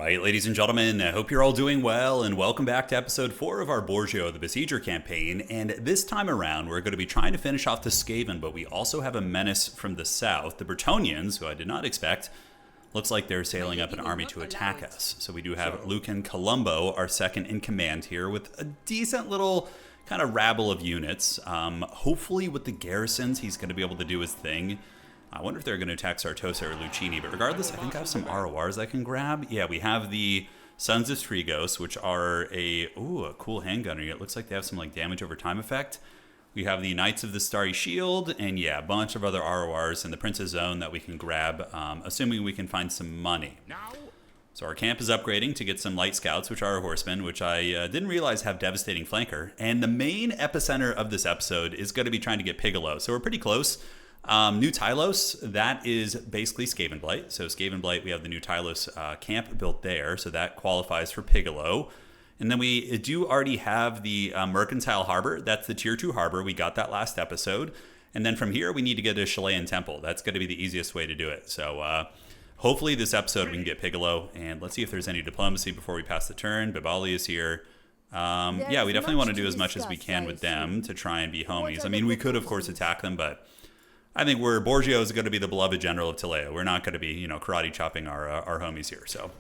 Alright, ladies and gentlemen, I hope you're all doing well, and welcome back to episode 4 of our Borgio the Besieger campaign. And this time around, we're going to be trying to finish off the Skaven, but we also have a menace from the south, the Bretonnians, who I did not expect. Looks like they're sailing up an army to attack us. So we do have Lucan Colombo, our second in command here, with a decent little kind of rabble of units. Hopefully with the garrisons, he's going to be able to do his thing. I wonder if they're going to attack Sartosa or Lucchini, but regardless, I think I have some RORs I can grab. Yeah, we have the Sons of Strigos, which are a cool handgunner. It looks like they have some like damage over time effect. We have the Knights of the Starry Shield, and yeah, a bunch of other RORs in the Prince's Zone that we can grab, assuming we can find some money. So our camp is upgrading to get some light scouts, which are horsemen, which I didn't realize have devastating flanker. And the main epicenter of this episode is going to be trying to get Piccolo. So we're pretty close. New Tylos, that is basically Skaven Blight. So Skaven Blight, we have the New Tylos camp built there, so that qualifies for Piccolo. And then we do already have the Mercantile Harbor. That's the Tier 2 harbor. We got that last episode. And then from here, we need to get a Chilean Temple. That's going to be the easiest way to do it. So hopefully this episode we can get Piccolo. And let's see if there's any diplomacy before we pass the turn. Bibali is here. Yeah, we definitely want to do as much as we can with them to try and be homies. I mean, we could, of course, attack them, but I think Borgio is going to be the beloved general of Tilea. We're not going to be, karate chopping our homies here. So,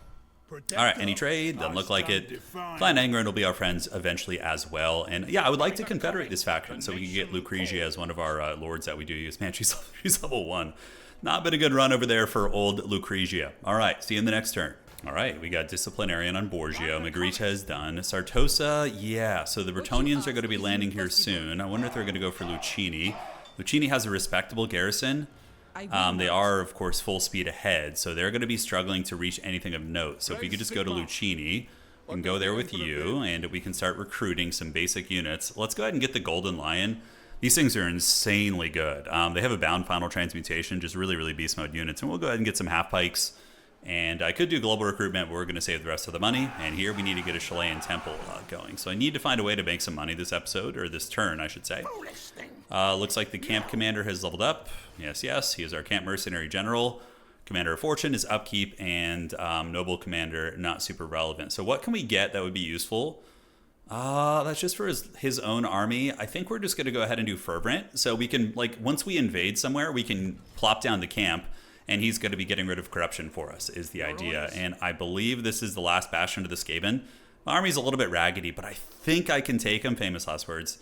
all right, any trade? Doesn't look like it. Clan Angren will be our friends eventually as well. And yeah, I would like to confederate this faction so we can get Lucrezia as one of our lords that we do use. Man, she's level 1. Not been a good run over there for old Lucrezia. All right, see you in the next turn. All right, we got Disciplinarian on Borgio. Magritte is done. Sartosa, yeah. So the Bretonnians are going to be landing here soon. I wonder if they're going to go for Lucchini. Lucchini has a respectable garrison. They are, of course, full speed ahead, so they're going to be struggling to reach anything of note. So if you could just go to Lucchini, we can go there with you, and we can start recruiting some basic units. Let's go ahead and get the Golden Lion. These things are insanely good. They have a bound final transmutation, just really, really beast mode units. And we'll go ahead and get some half pikes. And I could do global recruitment, but we're going to save the rest of the money. And here we need to get a Chilean Temple going. So I need to find a way to make some money this episode, or this turn, I should say. Looks like the camp commander has leveled up. Yes, yes, he is our camp mercenary general. Commander of Fortune is upkeep, and noble commander, not super relevant. So what can we get that would be useful? That's just for his own army. I think we're just going to go ahead and do Fervent. So we can, once we invade somewhere, we can plop down the camp, and he's going to be getting rid of corruption for us, is the idea. And I believe this is the last bastion of the Skaven. My army's a little bit raggedy, but I think I can take him. Famous last words.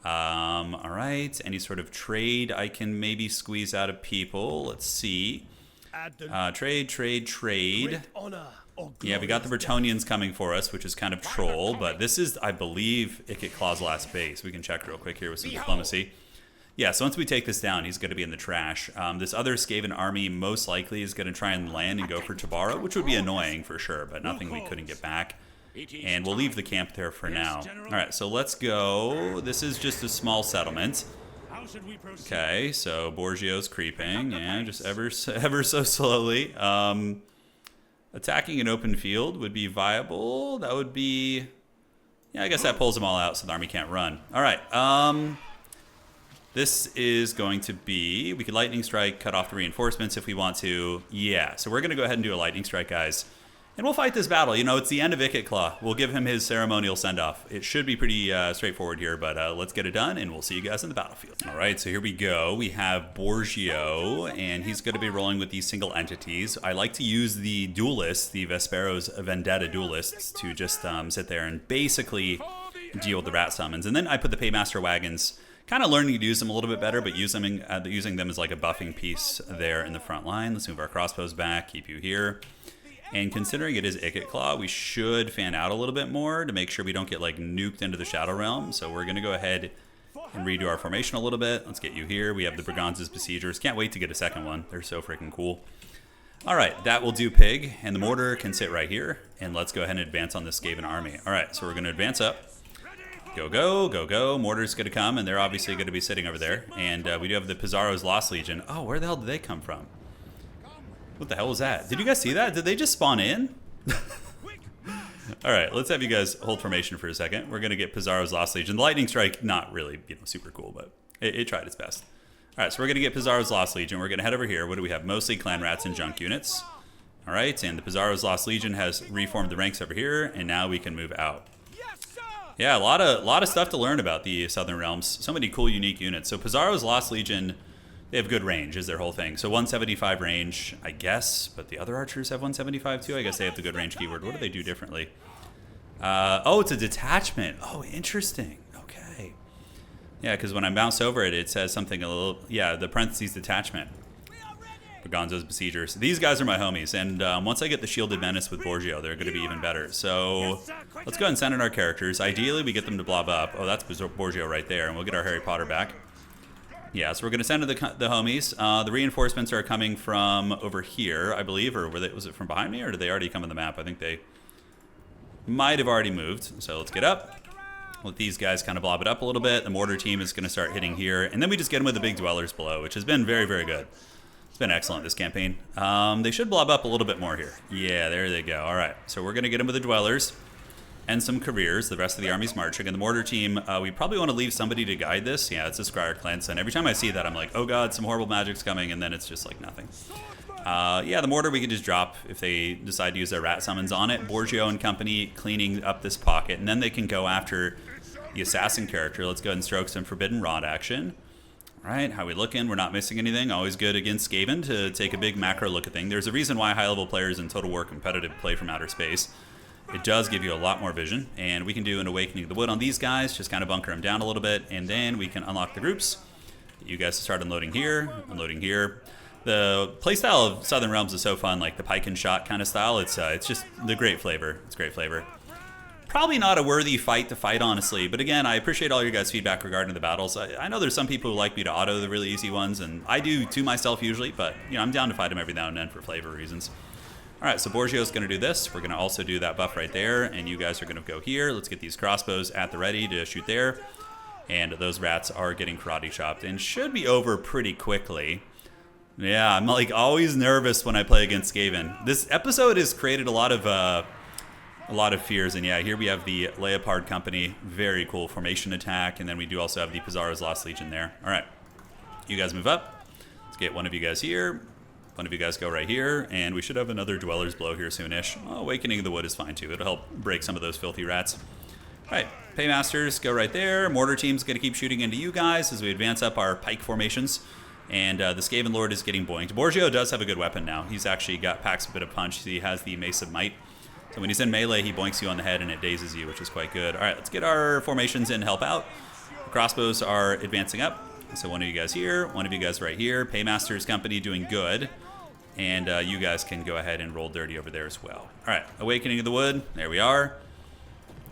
All right. Any sort of trade I can maybe squeeze out of people. Let's see. Trade. Yeah, we got the Bretonnians coming for us, which is kind of troll. But this is, I believe, Ikit Claw's last base. We can check real quick here with some diplomacy. Yeah, so once we take this down, he's going to be in the trash. This other Skaven army most likely is going to try and land and go for Tabaro, which would be annoying for sure, but nothing we couldn't get back. And we'll leave the camp there for now. All right, so let's go. This is just a small settlement. Okay, so Borgio's creeping, and just ever so slowly. Attacking an open field would be viable. That would be... Yeah, I guess that pulls them all out so the army can't run. All right, this is going to be... We could lightning strike, cut off the reinforcements if we want to. Yeah, so we're going to go ahead and do a lightning strike, guys. And we'll fight this battle. It's the end of Ikit Claw. We'll give him his ceremonial send-off. It should be pretty straightforward here, but let's get it done, and we'll see you guys in the battlefield. All right, so here we go. We have Borgio, and he's going to be rolling with these single entities. I like to use the duelists, the Vespero's Vendetta duelists, to just sit there and basically deal with the rat summons. And then I put the Paymaster wagons, kind of learning to use them a little bit better, but using them as like a buffing piece there in the front line. Let's move our crossbows back, keep you here. And considering it is Ikit Claw, we should fan out a little bit more to make sure we don't get nuked into the Shadow Realm. So we're going to go ahead and redo our formation a little bit. Let's get you here. We have the Braganza's Besiegers. Can't wait to get a second one. They're so freaking cool. All right, that will do Pig. And the Mortar can sit right here. And let's go ahead and advance on this Skaven army. All right, so we're going to advance up. Go, go, go, go. Mortar's going to come, and they're obviously going to be sitting over there. And we do have the Pizarro's Lost Legion. Oh, where the hell did they come from? What the hell was that? Did you guys see that? Did they just spawn in? All right, let's have you guys hold formation for a second. We're going to get Pizarro's Lost Legion. The Lightning Strike, not really super cool, but it tried its best. All right, so we're going to get Pizarro's Lost Legion. We're going to head over here. What do we have? Mostly clan rats and junk units. All right, and the Pizarro's Lost Legion has reformed the ranks over here, and now we can move out. Yeah, a lot of stuff to learn about the Southern Realms. So many cool, unique units. So Pizarro's Lost Legion, they have good range, is their whole thing. So 175 range, I guess, but the other archers have 175 too. I guess they have the good range keyword. What do they do differently? Oh, it's a detachment. Oh, interesting. Okay. Yeah, because when I mouse over it, it says something a little... Yeah, the parentheses detachment. Gonzo's Besiegers. These guys are my homies, and once I get the Shielded Menace with Borgio, they're going to be even better. So let's go ahead and send in our characters. Ideally, we get them to blob up. Oh, that's Borgio right there, and we'll get our Harry Potter back. Yeah, so we're going to send in the homies. The reinforcements are coming from over here, I believe, or was it from behind me, or did they already come on the map? I think they might have already moved. So let's get up. Let these guys kind of blob it up a little bit. The mortar team is going to start hitting here, and then we just get them with the big dwellers below, which has been very, very good. Been excellent this campaign. They should blob up a little bit more here. Yeah, there they go. All right, so we're going to get them with the dwellers and some careers. The rest of the army's marching. And the mortar team, we probably want to leave somebody to guide this. Yeah, it's a Scryer Clintz. And every time I see that, I'm like, oh god, some horrible magic's coming. And then it's just like nothing. Yeah, the mortar we can just drop if they decide to use their rat summons on it. Borgio and company cleaning up this pocket. And then they can go after the assassin character. Let's go ahead and stroke some Forbidden Rod action. All right, how we looking? We're not missing anything. Always good against Skaven to take a big macro look at things. There's a reason why high-level players in Total War competitive play from outer space. It does give you a lot more vision, and we can do an Awakening of the Wood on these guys, just kind of bunker them down a little bit, and then we can unlock the groups. You guys start unloading here, unloading here. The playstyle of Southern Realms is so fun, like the pike and shot kind of style. It's just the great flavor. It's great flavor. Probably not a worthy fight to fight, honestly. But again, I appreciate all your guys' feedback regarding the battles. I know there's some people who like me to auto the really easy ones, and I do to myself usually, but you know, I'm down to fight them every now and then for flavor reasons. All right, so Borgio's going to do this. We're going to also do that buff right there, and you guys are going to go here. Let's get these crossbows at the ready to shoot there. And those rats are getting karate chopped and should be over pretty quickly. Yeah, I'm like always nervous when I play against Skaven. This episode has created a lot of fears, and yeah, here we have the Leopard Company, very cool formation attack, and then we do also have the Pizarro's Lost Legion there. All right, you guys move up. Let's get one of you guys here. One of you guys go right here, and we should have another Dweller's Blow here soonish. Awakening of the Wood is fine too. It'll help break some of those filthy rats. All right, Paymasters go right there. Mortar team's gonna keep shooting into you guys as we advance up our pike formations. And the Skaven Lord is getting boinked. Borgio does have a good weapon now. He's actually packs a bit of punch. He has the Mace of Might. So when he's in melee, he boinks you on the head and it dazes you, which is quite good. All right, let's get our formations in, help out. The crossbows are advancing up. So one of you guys here, one of you guys right here. Paymaster's Company doing good. And you guys can go ahead and roll dirty over there as well. All right, Awakening of the Wood. There we are.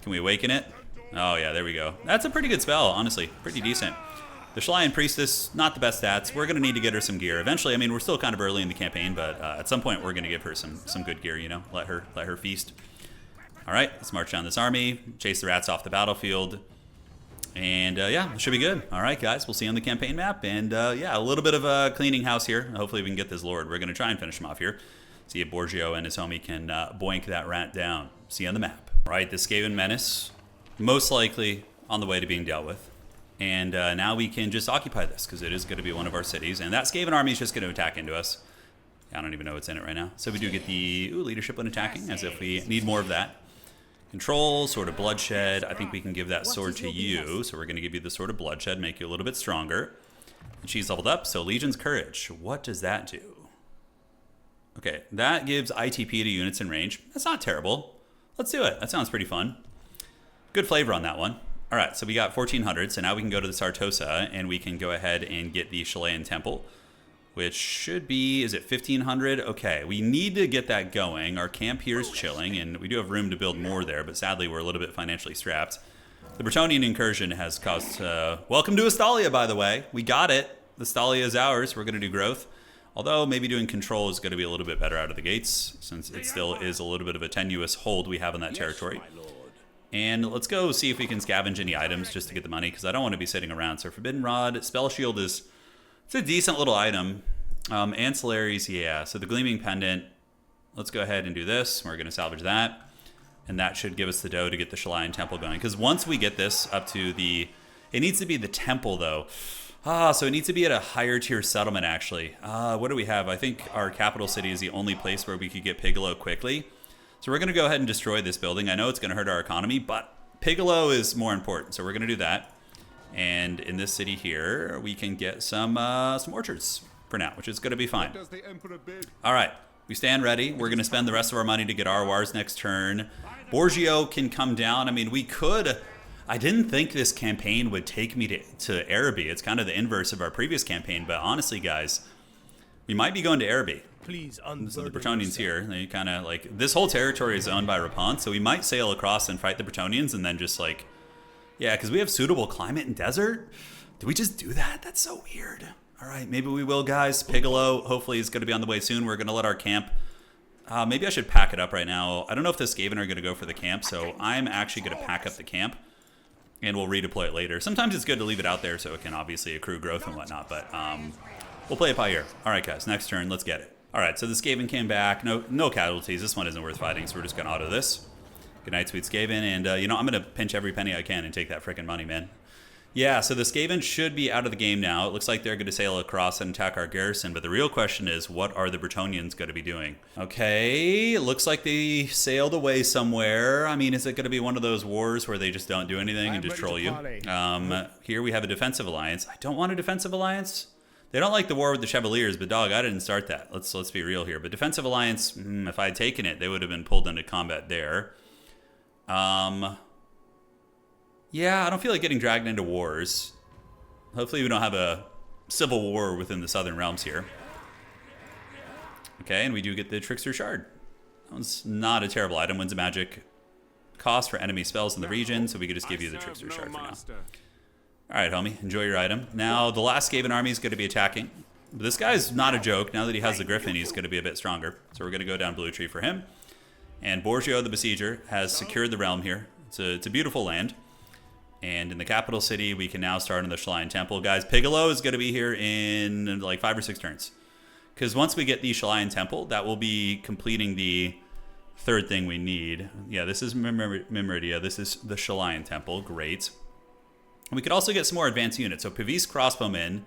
Can we awaken it? Oh, yeah, there we go. That's a pretty good spell, honestly. Pretty decent. The Shalian Priestess, not the best stats. We're going to need to get her some gear. Eventually, I mean, we're still kind of early in the campaign, but at some point, we're going to give her some good gear, you know? Let her feast. All right, let's march down this army, chase the rats off the battlefield, and yeah, it should be good. All right, guys, we'll see you on the campaign map, and yeah, a little bit of a cleaning house here. Hopefully, we can get this Lord. We're going to try and finish him off here. See if Borgio and his homie can boink that rat down. See you on the map. All right, the Skaven Menace, most likely on the way to being dealt with. And now we can just occupy this because it is going to be one of our cities. And that Skaven army is just going to attack into us. I don't even know what's in it right now. So we do get the leadership when attacking, as if we need more of that. Control, Sword of Bloodshed. I think we can give that sword to you. So we're going to give you the Sword of Bloodshed, make you a little bit stronger. And she's leveled up, so Legion's Courage. What does that do? Okay, that gives ITP to units in range. That's not terrible. Let's do it. That sounds pretty fun. Good flavor on that one. All right, so we got 1,400, so now we can go to the Sartosa, and we can go ahead and get the Chilean Temple, which should be, is it 1,500? Okay, we need to get that going. Our camp here is chilling, and we do have room to build more there, but sadly, we're a little bit financially strapped. The Bretonnian incursion has caused... welcome to Astalia, by the way. We got it. Astalia is ours. We're going to do growth. Although, maybe doing control is going to be a little bit better out of the gates, since it still is a little bit of a tenuous hold we have on that territory. And let's go see if we can scavenge any items just to get the money, because I don't want to be sitting around. So Forbidden Rod, Spell Shield it's a decent little item. Ancillaries, yeah. So the Gleaming Pendant, let's go ahead and do this. We're going to salvage that. And that should give us the dough to get the Chilean Temple going. Because once we get this up to the... It needs to be the temple, though. So it needs to be at a higher tier settlement, actually. What do we have? I think our capital city is the only place where we could get Piccolo quickly. So we're going to go ahead and destroy this building. I know it's going to hurt our economy, but Piccolo is more important. So we're going to do that. And in this city here, we can get some orchards for now, which is going to be fine. All right. We stand ready. We're going to spend the rest of our money to get our wars next turn. Borgio can come down. I mean, we could... I didn't think this campaign would take me to Araby. It's kind of the inverse of our previous campaign, but honestly, guys, we might be going to Araby. Please So the Bretonnians here, they kind of like, this whole territory is owned by REPANSE, so we might sail across and fight the Bretonnians and then just like, yeah, because we have suitable climate and desert. Do we just do that? That's so weird. All right, maybe we will, guys. Piccolo, hopefully, is going to be on the way soon. We're going to let our camp. Maybe I should pack it up right now. I don't know if the Skaven are going to go for the camp, so I'm actually going to pack up the camp. And we'll redeploy it later. Sometimes it's good to leave it out there so it can obviously accrue growth and whatnot, but we'll play it by ear. All right, guys, next turn, let's get it. All right, so the Skaven came back. No casualties. This one isn't worth fighting, so we're just going to auto this. Good night, sweet Skaven. And, you know, I'm going to pinch every penny I can and take that freaking money, man. Yeah, so the Skaven should be out of the game now. It looks like they're going to sail across and attack our garrison, but the real question is, what are the Bretonnians going to be doing? Okay, it looks like they sailed away somewhere. I mean, is it going to be one of those wars where they just don't do anything and just troll you? Here we have a defensive alliance. I don't want a defensive alliance. They don't like the war with the Chevaliers, but dog, I didn't start that. Let's be real here. But defensive alliance, if I had taken it, they would have been pulled into combat there. Yeah, I don't feel like getting dragged into wars. Hopefully we don't have a civil war within the Southern Realms here. Okay, and we do get the Trickster Shard. That one's not a terrible item. Wins a magic cost for enemy spells in the region, so we could just give you the Trickster Shard for now. Alright, homie, enjoy your item. Now, the last Skaven army is going to be attacking. But this guy's not a joke. Now that he has the Griffin, he's going to be a bit stronger. So we're going to go down Blue Tree for him. And Borgio the Besieger has secured the realm here. It's a beautiful land. And in the capital city, we can now start in the Shalyan Temple. Guys, Piccolo is going to be here in like 5 or 6 turns. Because once we get the Shalyan Temple, that will be completing the third thing we need. Yeah, this is Mimridia. This is the Shalyan Temple. Great. We could also get some more advanced units. So Pavis Crossbowmen.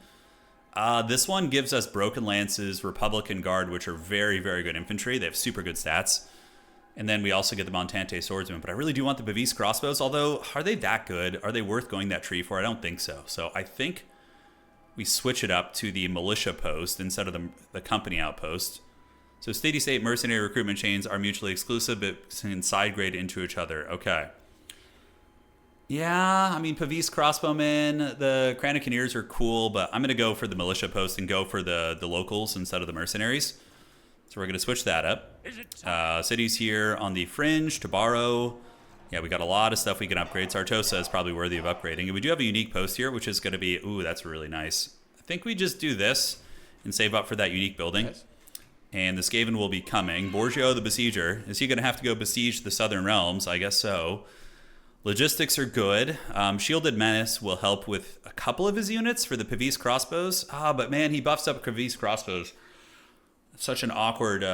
This one gives us Broken Lances, Republican Guard, which are very, very good infantry. They have super good stats. And then we also get the Montante Swordsman. But I really do want the Pavis Crossbows. Although, are they that good? Are they worth going that tree for? I don't think so. So I think we switch it up to the Militia Post instead of the Company Outpost. So Steady State Mercenary Recruitment Chains are mutually exclusive, but can side grade into each other. Okay. Yeah, I mean, Pavis Crossbowmen, the Cranicaneers are cool, but I'm going to go for the Militia Post and go for the locals instead of the Mercenaries. So we're going to switch that up. Cities here on the fringe to borrow. Yeah, we got a lot of stuff we can upgrade. Sartosa is probably worthy of upgrading. And we do have a unique post here, which is going to be... Ooh, that's really nice. I think we just do this and save up for that unique building. Yes. And the Skaven will be coming. Borgio the Besieger. Is he going to have to go besiege the Southern Realms? I guess so. Logistics are good. Shielded Menace will help with a couple of his units for the Pavis Crossbows. But man, he buffs up Pavis Crossbows. Such an awkward...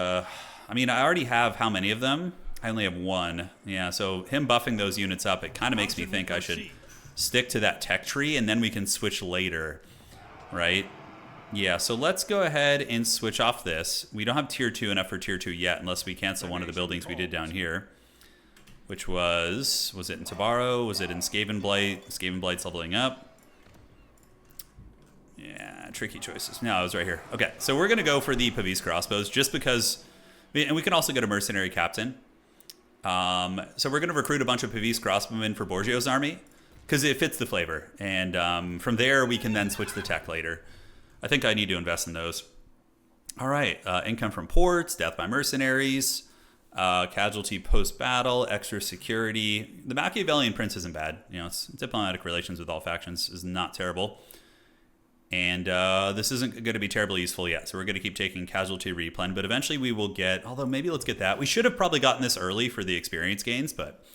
I mean, I already have how many of them? I only have one. Yeah, so him buffing those units up, it kind of makes me think I should stick to that tech tree, and then we can switch later, right? Yeah, so let's go ahead and switch off this. We don't have tier 2 enough for tier 2 yet, unless we cancel one of the buildings we did down here, which was it in Tabaro? Was it in Skaven Blight? Skaven Blight's leveling up. Yeah, tricky choices. No, it was right here. Okay, so we're going to go for the Pavis Crossbows, just because... And we can also get a Mercenary Captain. So we're going to recruit a bunch of Pavis Crossbowmen for Borgio's army, because it fits the flavor. And from there, we can then switch the tech later. I think I need to invest in those. All right, income from ports, death by mercenaries, casualty post-battle, extra security. The Machiavellian Prince isn't bad. You know, it's diplomatic relations with all factions is not terrible. And this isn't going to be terribly useful yet, so we're going to keep taking casualty replen, but eventually we will get, although maybe let's get that. We should have probably gotten this early for the experience gains, but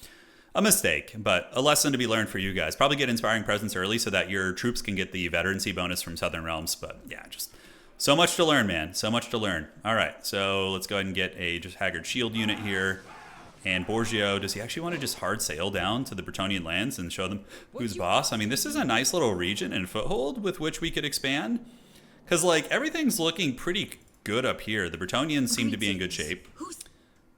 a mistake, but a lesson to be learned for you guys. Probably get Inspiring Presence early so that your troops can get the veterancy bonus from Southern Realms, but yeah, just so much to learn, man. So much to learn. All right, so let's go ahead and get a just Haggard Shield unit here. And Borgio, does he actually want to just hard sail down to the Bretonnian lands and show them who's boss? I mean, this is a nice little region and foothold with which we could expand. Because, like, everything's looking pretty good up here. The Bretonnians seem to be in good shape.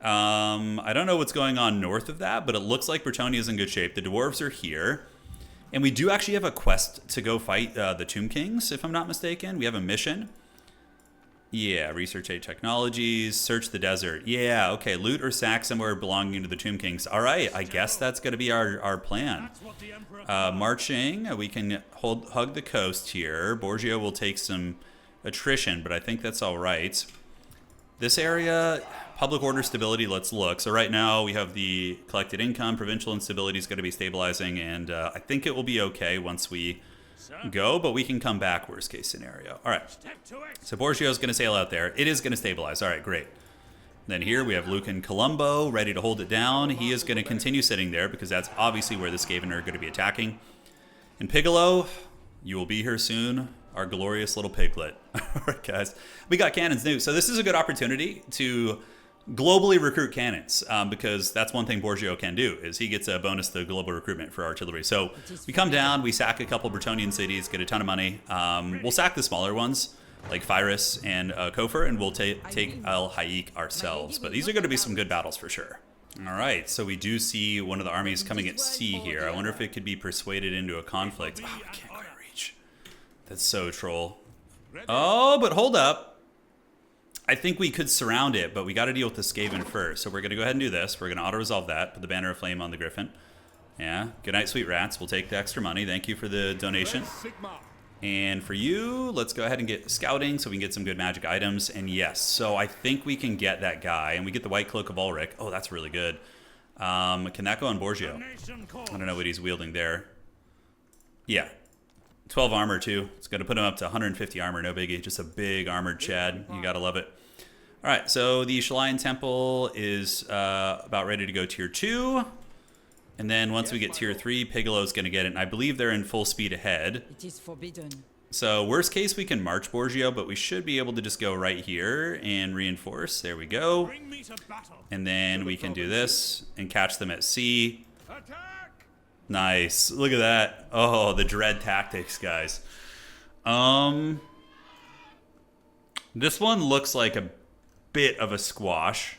I don't know what's going on north of that, but it looks like Bretonnia is in good shape. The dwarves are here. And we do actually have a quest to go fight the Tomb Kings, if I'm not mistaken. We have a mission. Yeah, research 8 technologies, search the desert. Yeah, okay, loot or sack somewhere belonging to the Tomb Kings. All right, I guess that's going to be our plan. Marching, we can hug the coast here. Borgio will take some attrition, but I think that's all right. This area, public order stability, let's look. So right now we have the collected income, provincial instability is going to be stabilizing, and I think it will be okay once we go, but we can come back worst case scenario. All right, so Borgio is going to sail out there. It is going to stabilize. All right, great. Then here we have Lucan Colombo ready to hold it down. He is going to continue sitting there because that's obviously where the Skaven are going to be attacking. And Piccolo, you will be here soon, our glorious little piglet. All right, guys, we got cannons new. So this is a good opportunity to globally recruit cannons because that's one thing Borgio can do is he gets a bonus to global recruitment for artillery. So we come down, we sack a couple Bretonnian cities, get a ton of money. We'll sack the smaller ones like Fyrus and Kofur, and we'll take El Hayik ourselves. But these are going to be some good battles for sure. All right, so we do see one of the armies coming at sea here. I wonder if it could be persuaded into a conflict. Oh, I can't quite reach. That's so troll. Oh, but hold up. I think we could surround it, but we got to deal with the Skaven first. So we're going to go ahead and do this. We're going to auto-resolve that. Put the banner of flame on the Griffin. Yeah. Good night, sweet rats. We'll take the extra money. Thank you for the donation. And for you, let's go ahead and get scouting so we can get some good magic items. And yes, so I think we can get that guy. And we get the White Cloak of Ulrich. Oh, that's really good. Can that go on Borgio? I don't know what he's wielding there. Yeah. 12 armor too. It's going to put him up to 150 armor, no biggie. Just a big armored Chad. You got to love it. All right, so the Shalian Temple is about ready to go tier 2. And then once we get tier 3, Piccolo's going to get it. And I believe they're in full speed ahead. It is forbidden. So worst case, we can march Borgio, but we should be able to just go right here and reinforce. There we go. And then we can do this and catch them at sea. Nice. Look at that. Oh, the dread tactics, guys. This one looks like a bit of a squash.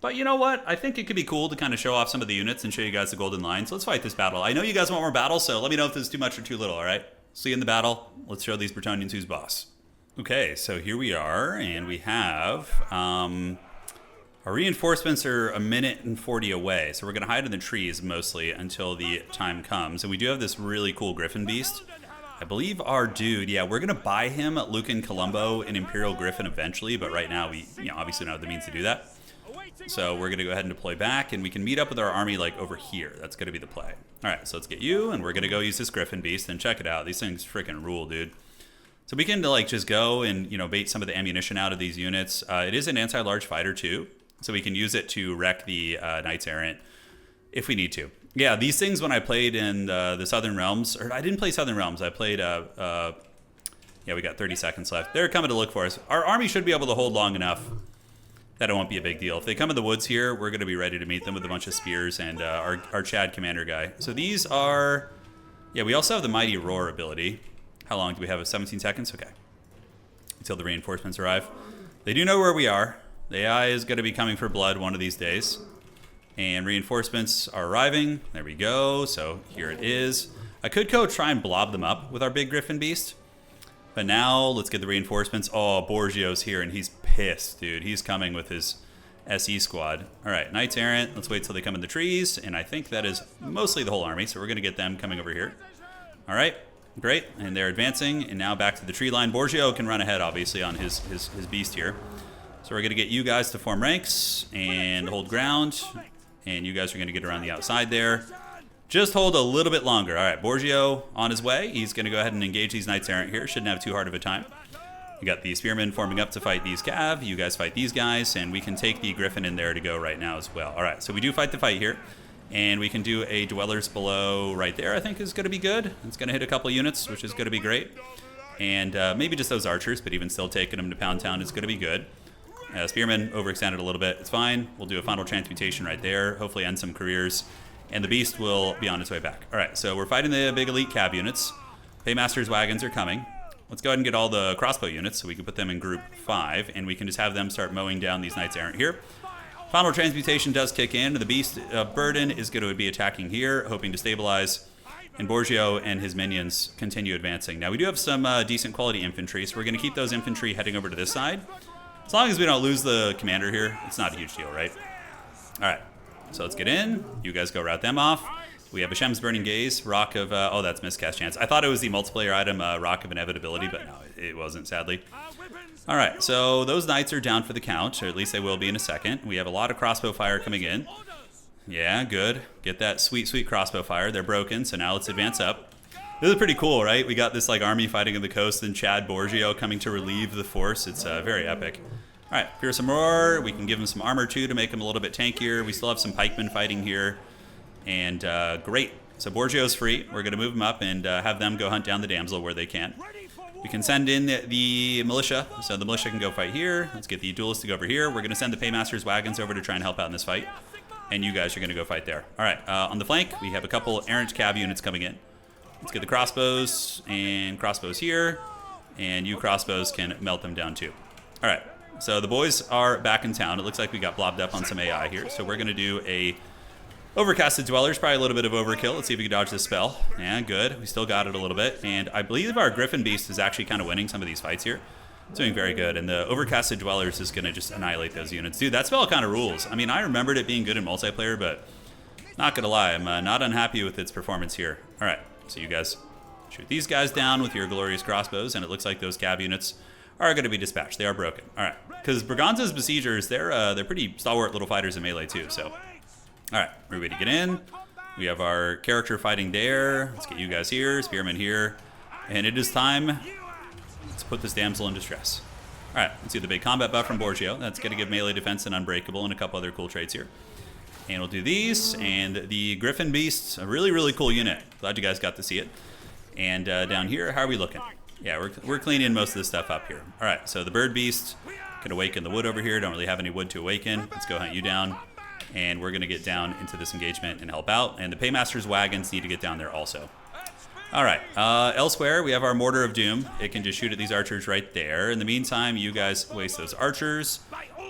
But you know what? I think it could be cool to kind of show off some of the units and show you guys the golden line. So let's fight this battle. I know you guys want more battles, so let me know if this is too much or too little, all right? See you in the battle. Let's show these Bretonnians who's boss. Okay, so here we are, and we have... our reinforcements are a minute and 40 away, so we're going to hide in the trees mostly until the time comes. And we do have this really cool Griffin Beast. I believe our dude, yeah, we're going to buy him Lucan Colombo an Imperial Griffin eventually, but right now we obviously don't have the means to do that. So we're going to go ahead and deploy back, and we can meet up with our army like over here. That's going to be the play. All right, so let's get you, and we're going to go use this Griffin Beast, and check it out. These things freaking rule, dude. So we can like just go and, bait some of the ammunition out of these units. It is an anti-large fighter too. So we can use it to wreck the Knights Errant if we need to. Yeah, these things when I played in the Southern Realms, or I didn't play Southern Realms, I played, yeah, we got 30 seconds left. They're coming to look for us. Our army should be able to hold long enough that it won't be a big deal. If they come in the woods here, we're going to be ready to meet them with a bunch of spears and our Chad commander guy. So these are, yeah, we also have the Mighty Roar ability. How long do we have? 17 seconds? Okay. Until the reinforcements arrive. They do know where we are. The AI is going to be coming for blood one of these days. And reinforcements are arriving. There we go. So here it is. I could go try and blob them up with our big Griffin Beast. But now let's get the reinforcements. Oh, Borgio's here and he's pissed, dude. He's coming with his SE squad. All right, Knights Errant. Let's wait till they come in the trees. And I think that is mostly the whole army. So we're going to get them coming over here. All right, great. And they're advancing. And now back to the tree line. Borgio can run ahead, obviously, on his beast here. So we're going to get you guys to form ranks and hold ground. And you guys are going to get around the outside there. Just hold a little bit longer. All right, Borgio on his way. He's going to go ahead and engage these Knights Errant here. Shouldn't have too hard of a time. We got the Spearmen forming up to fight these Cav. You guys fight these guys. And we can take the Griffin in there to go right now as well. All right, so we do fight the fight here. And we can do a Dwellers Below right there, I think is going to be good. It's going to hit a couple units, which is going to be great. And maybe just those archers, but even still taking them to Pound Town is going to be good. Spearman overextended a little bit. It's fine. We'll do a final transmutation right there. Hopefully end some careers. And the beast will be on its way back. All right, so we're fighting the big elite cab units. Paymaster's wagons are coming. Let's go ahead and get all the crossbow units so we can put them in group 5. And we can just have them start mowing down these knights errant here. Final transmutation does kick in. The beast burden is going to be attacking here, hoping to stabilize. And Borgio and his minions continue advancing. Now, we do have some decent quality infantry, so we're going to keep those infantry heading over to this side. As long as we don't lose the commander here, it's not a huge deal, right? All right, so let's get in. You guys go rout them off. We have Hashem's Burning Gaze, Rock of... oh, that's Miscast Chance. I thought it was the multiplayer item, Rock of Inevitability, but no, it wasn't, sadly. All right, so those knights are down for the count, or at least they will be in a second. We have a lot of crossbow fire coming in. Yeah, good. Get that sweet, sweet crossbow fire. They're broken, so now let's advance up. This is pretty cool, right? We got this like army fighting in the coast and Chad Borgio coming to relieve the force. It's very epic. All right, here's some more. We can give him some armor too to make him a little bit tankier. We still have some pikemen fighting here. And great. So Borgio's free. We're going to move him up and have them go hunt down the damsel where they can. We can send in the militia. So the militia can go fight here. Let's get the duelists to go over here. We're going to send the Paymaster's wagons over to try and help out in this fight. And you guys are going to go fight there. All right, on the flank, we have a couple errant cab units coming in. Let's get the crossbows and crossbows here. And you crossbows can melt them down too. All right, so the boys are back in town. It looks like we got blobbed up on some AI here. So we're going to do a Overcasted Dwellers, probably a little bit of overkill. Let's see if we can dodge this spell. Yeah, good. We still got it a little bit. And I believe our Griffin Beast is actually kind of winning some of these fights here. It's doing very good, and the Overcasted Dwellers is going to just annihilate those units. Dude, that spell kind of rules. I mean, I remembered it being good in multiplayer, but not going to lie, I'm not unhappy with its performance here. All right, so you guys shoot these guys down with your glorious crossbows, and it looks like those cab units are going to be dispatched. They are broken. All right, because Braganza's Besiegers, they're pretty stalwart little fighters in melee too, so. All right, we're ready to get in. We have our character fighting there. Let's get you guys here, Spearman here, and it is time. Let's put this damsel in distress. All right, let's see the big combat buff from Borgio. That's going to give melee defense and unbreakable and a couple other cool traits here. And we'll do these. And the Griffin Beast, a really, really cool unit. Glad you guys got to see it. And down here, how are we looking? Yeah, we're cleaning most of this stuff up here. All right, so the Bird Beast can awaken the wood over here. Don't really have any wood to awaken. Let's go hunt you down. And we're going to get down into this engagement and help out. And the Paymaster's wagons need to get down there also. All right, elsewhere, we have our Mortar of Doom. It can just shoot at these archers right there. In the meantime, you guys waste those archers,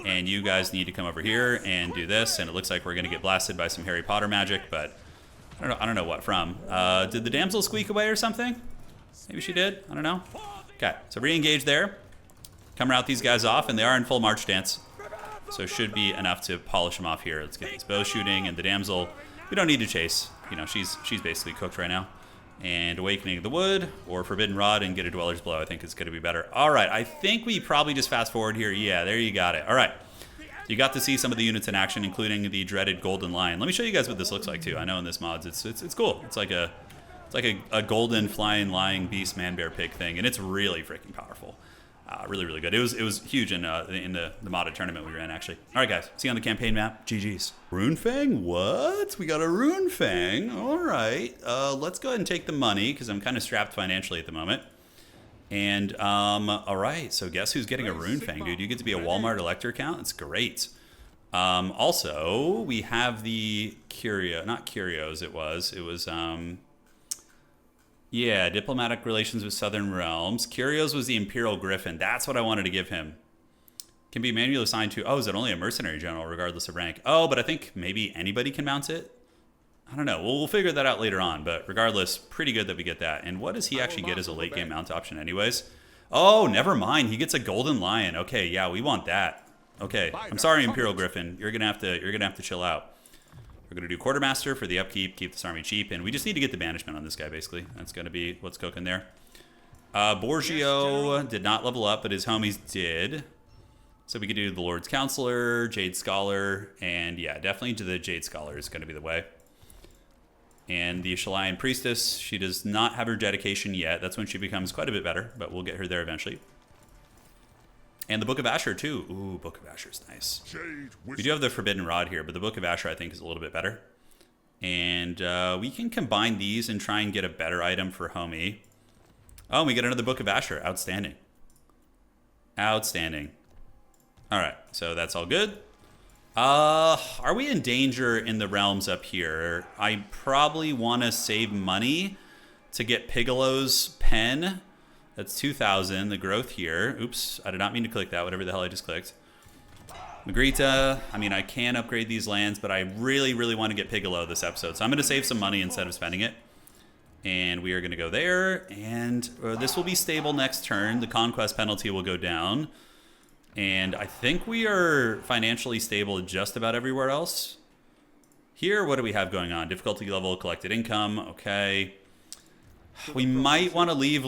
and you guys need to come over here and do this, and it looks like we're going to get blasted by some Harry Potter magic, but I don't know what from. Did the damsel squeak away or something? Maybe she did, I don't know. Okay, so re-engage there. Come rout these guys off, and they are in full march stance, so should be enough to polish them off here. Let's get these bow shooting, and the damsel, we don't need to chase. You know, she's basically cooked right now. And Awakening of the Wood or Forbidden Rod and get a Dweller's Blow. I think it's going to be better. All right, I think we probably just fast forward here. Yeah, there you got it. All right, you got to see some of the units in action, including the dreaded Golden Lion. Let me show you guys what this looks like too. I know in this mods, it's cool. It's like a golden flying lying beast man bear pig thing, and it's really freaking powerful. Really, really good. It was huge in the modded tournament we ran, actually. All right, guys. See you on the campaign map. GG's. Runefang? What? We got a Runefang. All right. Let's go ahead and take the money, because I'm kind of strapped financially at the moment. And, all right. So guess who's getting a Runefang, dude? You get to be a Walmart Elector account? It's great. Also, we have the not Curios, it was, yeah, diplomatic relations with Southern Realms. Curios was the Imperial Griffin. That's what I wanted to give him. Can be manually assigned to... Oh, is it only a mercenary general regardless of rank? Oh, but I think maybe anybody can mount it? I don't know. We'll figure that out later on. But regardless, pretty good that we get that. And what does he actually get as a late game mount option anyways? Oh, never mind. He gets a Golden Lion. Okay, yeah, we want that. Okay, I'm sorry, Imperial Griffin. You're gonna have to chill out. We're going to do Quartermaster for the upkeep, keep this army cheap, and we just need to get the banishment on this guy, basically. That's going to be what's cooking there. Borgio did not level up, but his homies did. So we could do the Lord's Counselor, Jade Scholar, and yeah, definitely to the Jade Scholar is going to be the way. And the Shalian Priestess, she does not have her dedication yet. That's when she becomes quite a bit better, but we'll get her there eventually. And the Book of Asher, too. Ooh, Book of Asher is nice. We do have the Forbidden Rod here, but the Book of Asher, I think, is a little bit better. And we can combine these and try and get a better item for homie. Oh, and we get another Book of Asher. Outstanding. Outstanding. All right, so that's all good. Are we in danger in the realms up here? I probably want to save money to get Piccolo's pen. That's 2,000, the growth here. Oops, I did not mean to click that, whatever the hell I just clicked. Magrita, I mean, I can upgrade these lands, but I really, really want to get Piccolo this episode. So I'm going to save some money instead of spending it. And we are going to go there, and this will be stable next turn. The conquest penalty will go down. And I think we are financially stable just about everywhere else. Here, what do we have going on? Difficulty level, collected income, okay. We might want to leave.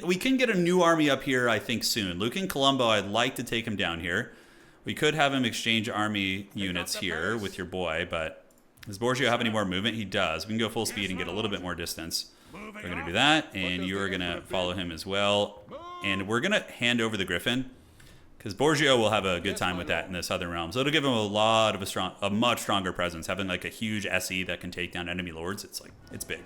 We can get a new army up here, I think, soon. Lucan Colombo, I'd like to take him down here. We could have him exchange army units here with your boy, but does Borgio have any more movement? He does. We can go full speed and get a little bit more distance. We're going to do that, and you are going to follow him as well. And we're going to hand over the Griffin, because Borgio will have a good time with that in the Southern Realm. So it'll give him a much stronger presence. Having like a huge SE that can take down enemy lords, it's big.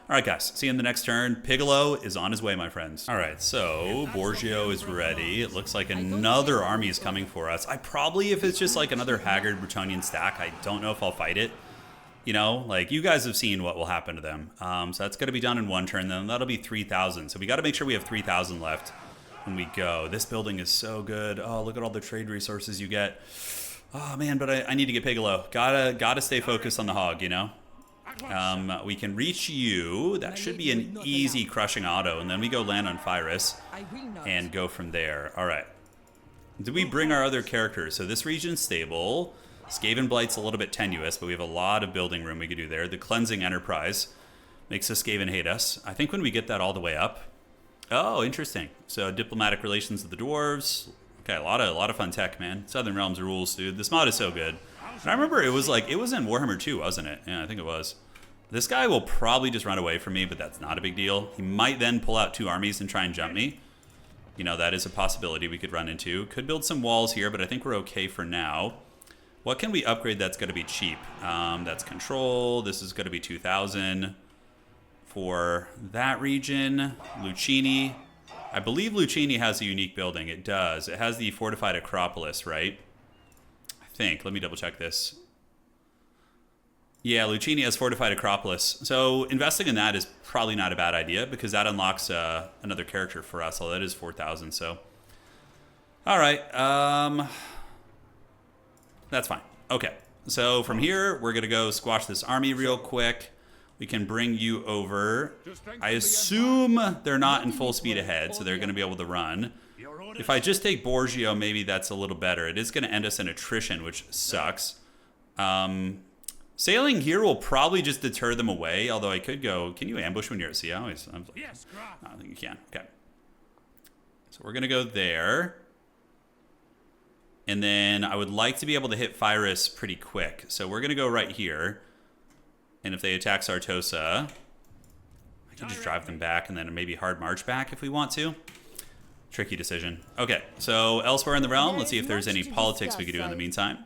All right, guys, see you in the next turn. Piccolo is on his way, my friends. All right, so Borgio is ready. It looks like another army is coming for us. I probably, if it's just like another haggard Bretonnian stack, I don't know if I'll fight it. You know, like you guys have seen what will happen to them. So that's going to be done in one turn, then that'll be 3,000. So we got to make sure we have 3,000 left when we go. This building is so good. Oh, look at all the trade resources you get. Oh, man, but I need to get Piccolo. Gotta stay focused on the hog, you know? We can reach you. That should be an easy crushing auto, and then we go land on Fyrus and go from there. All right. Do we bring our other characters? So this region's stable. Skaven Blight's a little bit tenuous, but we have a lot of building room we could do there. The Cleansing Enterprise makes the Skaven hate us. I think when we get that all the way up. Oh, interesting. So diplomatic relations with the dwarves. Okay, a lot of fun tech, man. Southern Realms rules, dude. This mod is so good. And I remember it was in Warhammer 2, wasn't it? Yeah, I think it was. This guy will probably just run away from me, but that's not a big deal. He might then pull out 2 armies and try and jump me. You know, that is a possibility we could run into. Could build some walls here, but I think we're okay for now. What can we upgrade that's going to be cheap? That's control. This is going to be 2,000 for that region. Lucchini. I believe Lucchini has a unique building. It does. It has the fortified Acropolis, right? I think. Let me double check this. Yeah, Lucchini has fortified Acropolis. So investing in that is probably not a bad idea because that unlocks another character for us. Although that is 4,000. So, all right. That's fine. Okay. So from here, we're going to go squash this army real quick. We can bring you over. I assume they're not in full speed ahead, so they're going to be able to run. If I just take Borgio, maybe that's a little better. It is going to end us in attrition, which sucks. Sailing here will probably just deter them away, although I could go... Can you ambush when you're at sea? I don't think you can. Okay. So we're going to go there. And then I would like to be able to hit Fyrus pretty quick. So we're going to go right here. And if they attack Sartosa, I can just drive them back and then maybe hard march back if we want to. Tricky decision. Okay, so elsewhere in the realm, let's see if there's any politics we could do in the meantime.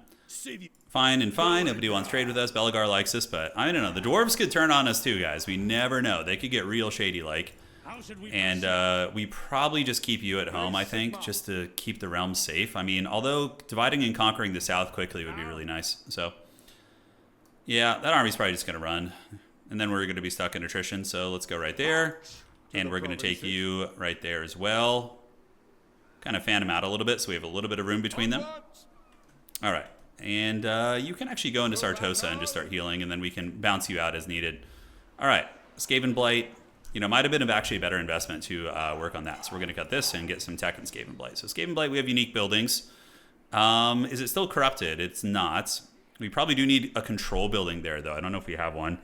Fine and fine. Nobody wants trade with us. Belagar likes us, but I don't know. The dwarves could turn on us too, guys. We never know. They could get real shady-like. And we probably just keep you at home, I think, just to keep the realm safe. I mean, although dividing and conquering the south quickly would be really nice. So, yeah, that army's probably just going to run. And then we're going to be stuck in attrition, so let's go right there. And we're going to take you right there as well. Kind of fan them out a little bit so we have a little bit of room between them. All right. And you can actually go into Sartosa and just start healing, and then we can bounce you out as needed. All right. Skaven Blight, you know, might have been actually a better investment to work on that. So we're going to cut this and get some tech in Skaven Blight. So Skaven Blight, we have unique buildings. Is it still corrupted? It's not. We probably do need a control building there, though. I don't know if we have one.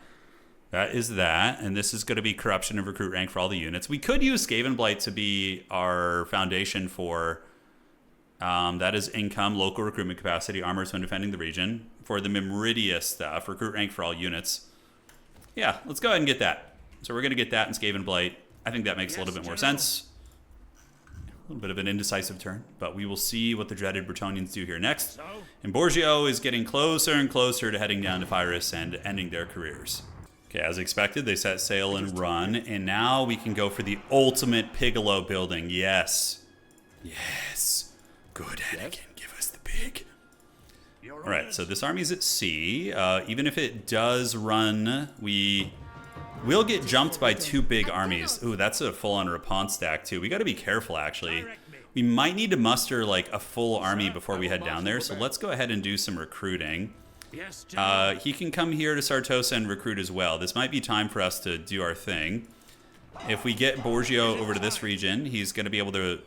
That is that. And this is going to be corruption and recruit rank for all the units. We could use Skaven Blight to be our foundation for... that is income, local recruitment capacity, armors when defending the region. For the Mimridia stuff, recruit rank for all units. Yeah, let's go ahead and get that. So we're going to get that in Skaven Blight. I think that makes a little bit more sense. A little bit of an indecisive turn, but we will see what the dreaded Bretonnians do here next. And Borgio is getting closer and closer to heading down to Fyrus and ending their careers. Okay, as expected, they set sail and run, and now we can go for the ultimate Piccolo building. Yes. Yes. Good, Anakin. big. All right, so this army's at sea. Even if it does run, we will get jumped by 2 big armies. Ooh, that's a full-on Repanse stack, too. We got to be careful, actually. We might need to muster, like, a full army before we head down there, so let's go ahead and do some recruiting. He can come here to Sartosa and recruit as well. This might be time for us to do our thing. If we get Borgio over to this region, he's going to be able to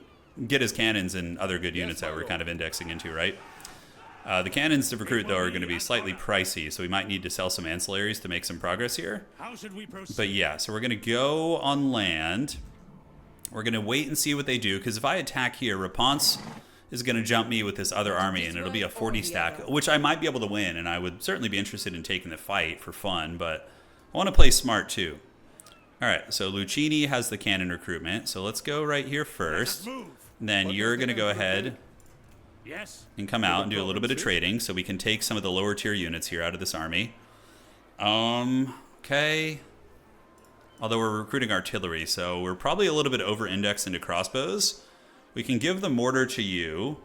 get his cannons and other good units that we're kind of indexing into, right? The cannons to recruit, though, are going to be slightly pricey, so we might need to sell some ancillaries to make some progress here. But yeah, so we're going to go on land. We're going to wait and see what they do, because if I attack here, Repanse is going to jump me with this other army, and it'll be a 40 stack, which I might be able to win, and I would certainly be interested in taking the fight for fun, but I want to play smart, too. All right, so Lucchini has the cannon recruitment, so let's go right here first. And then you're going to go ahead and come out and do a little bit of trading so we can take some of the lower tier units here out of this army. Okay. Although we're recruiting artillery, so we're probably a little bit over-indexed into crossbows. We can give the mortar to you.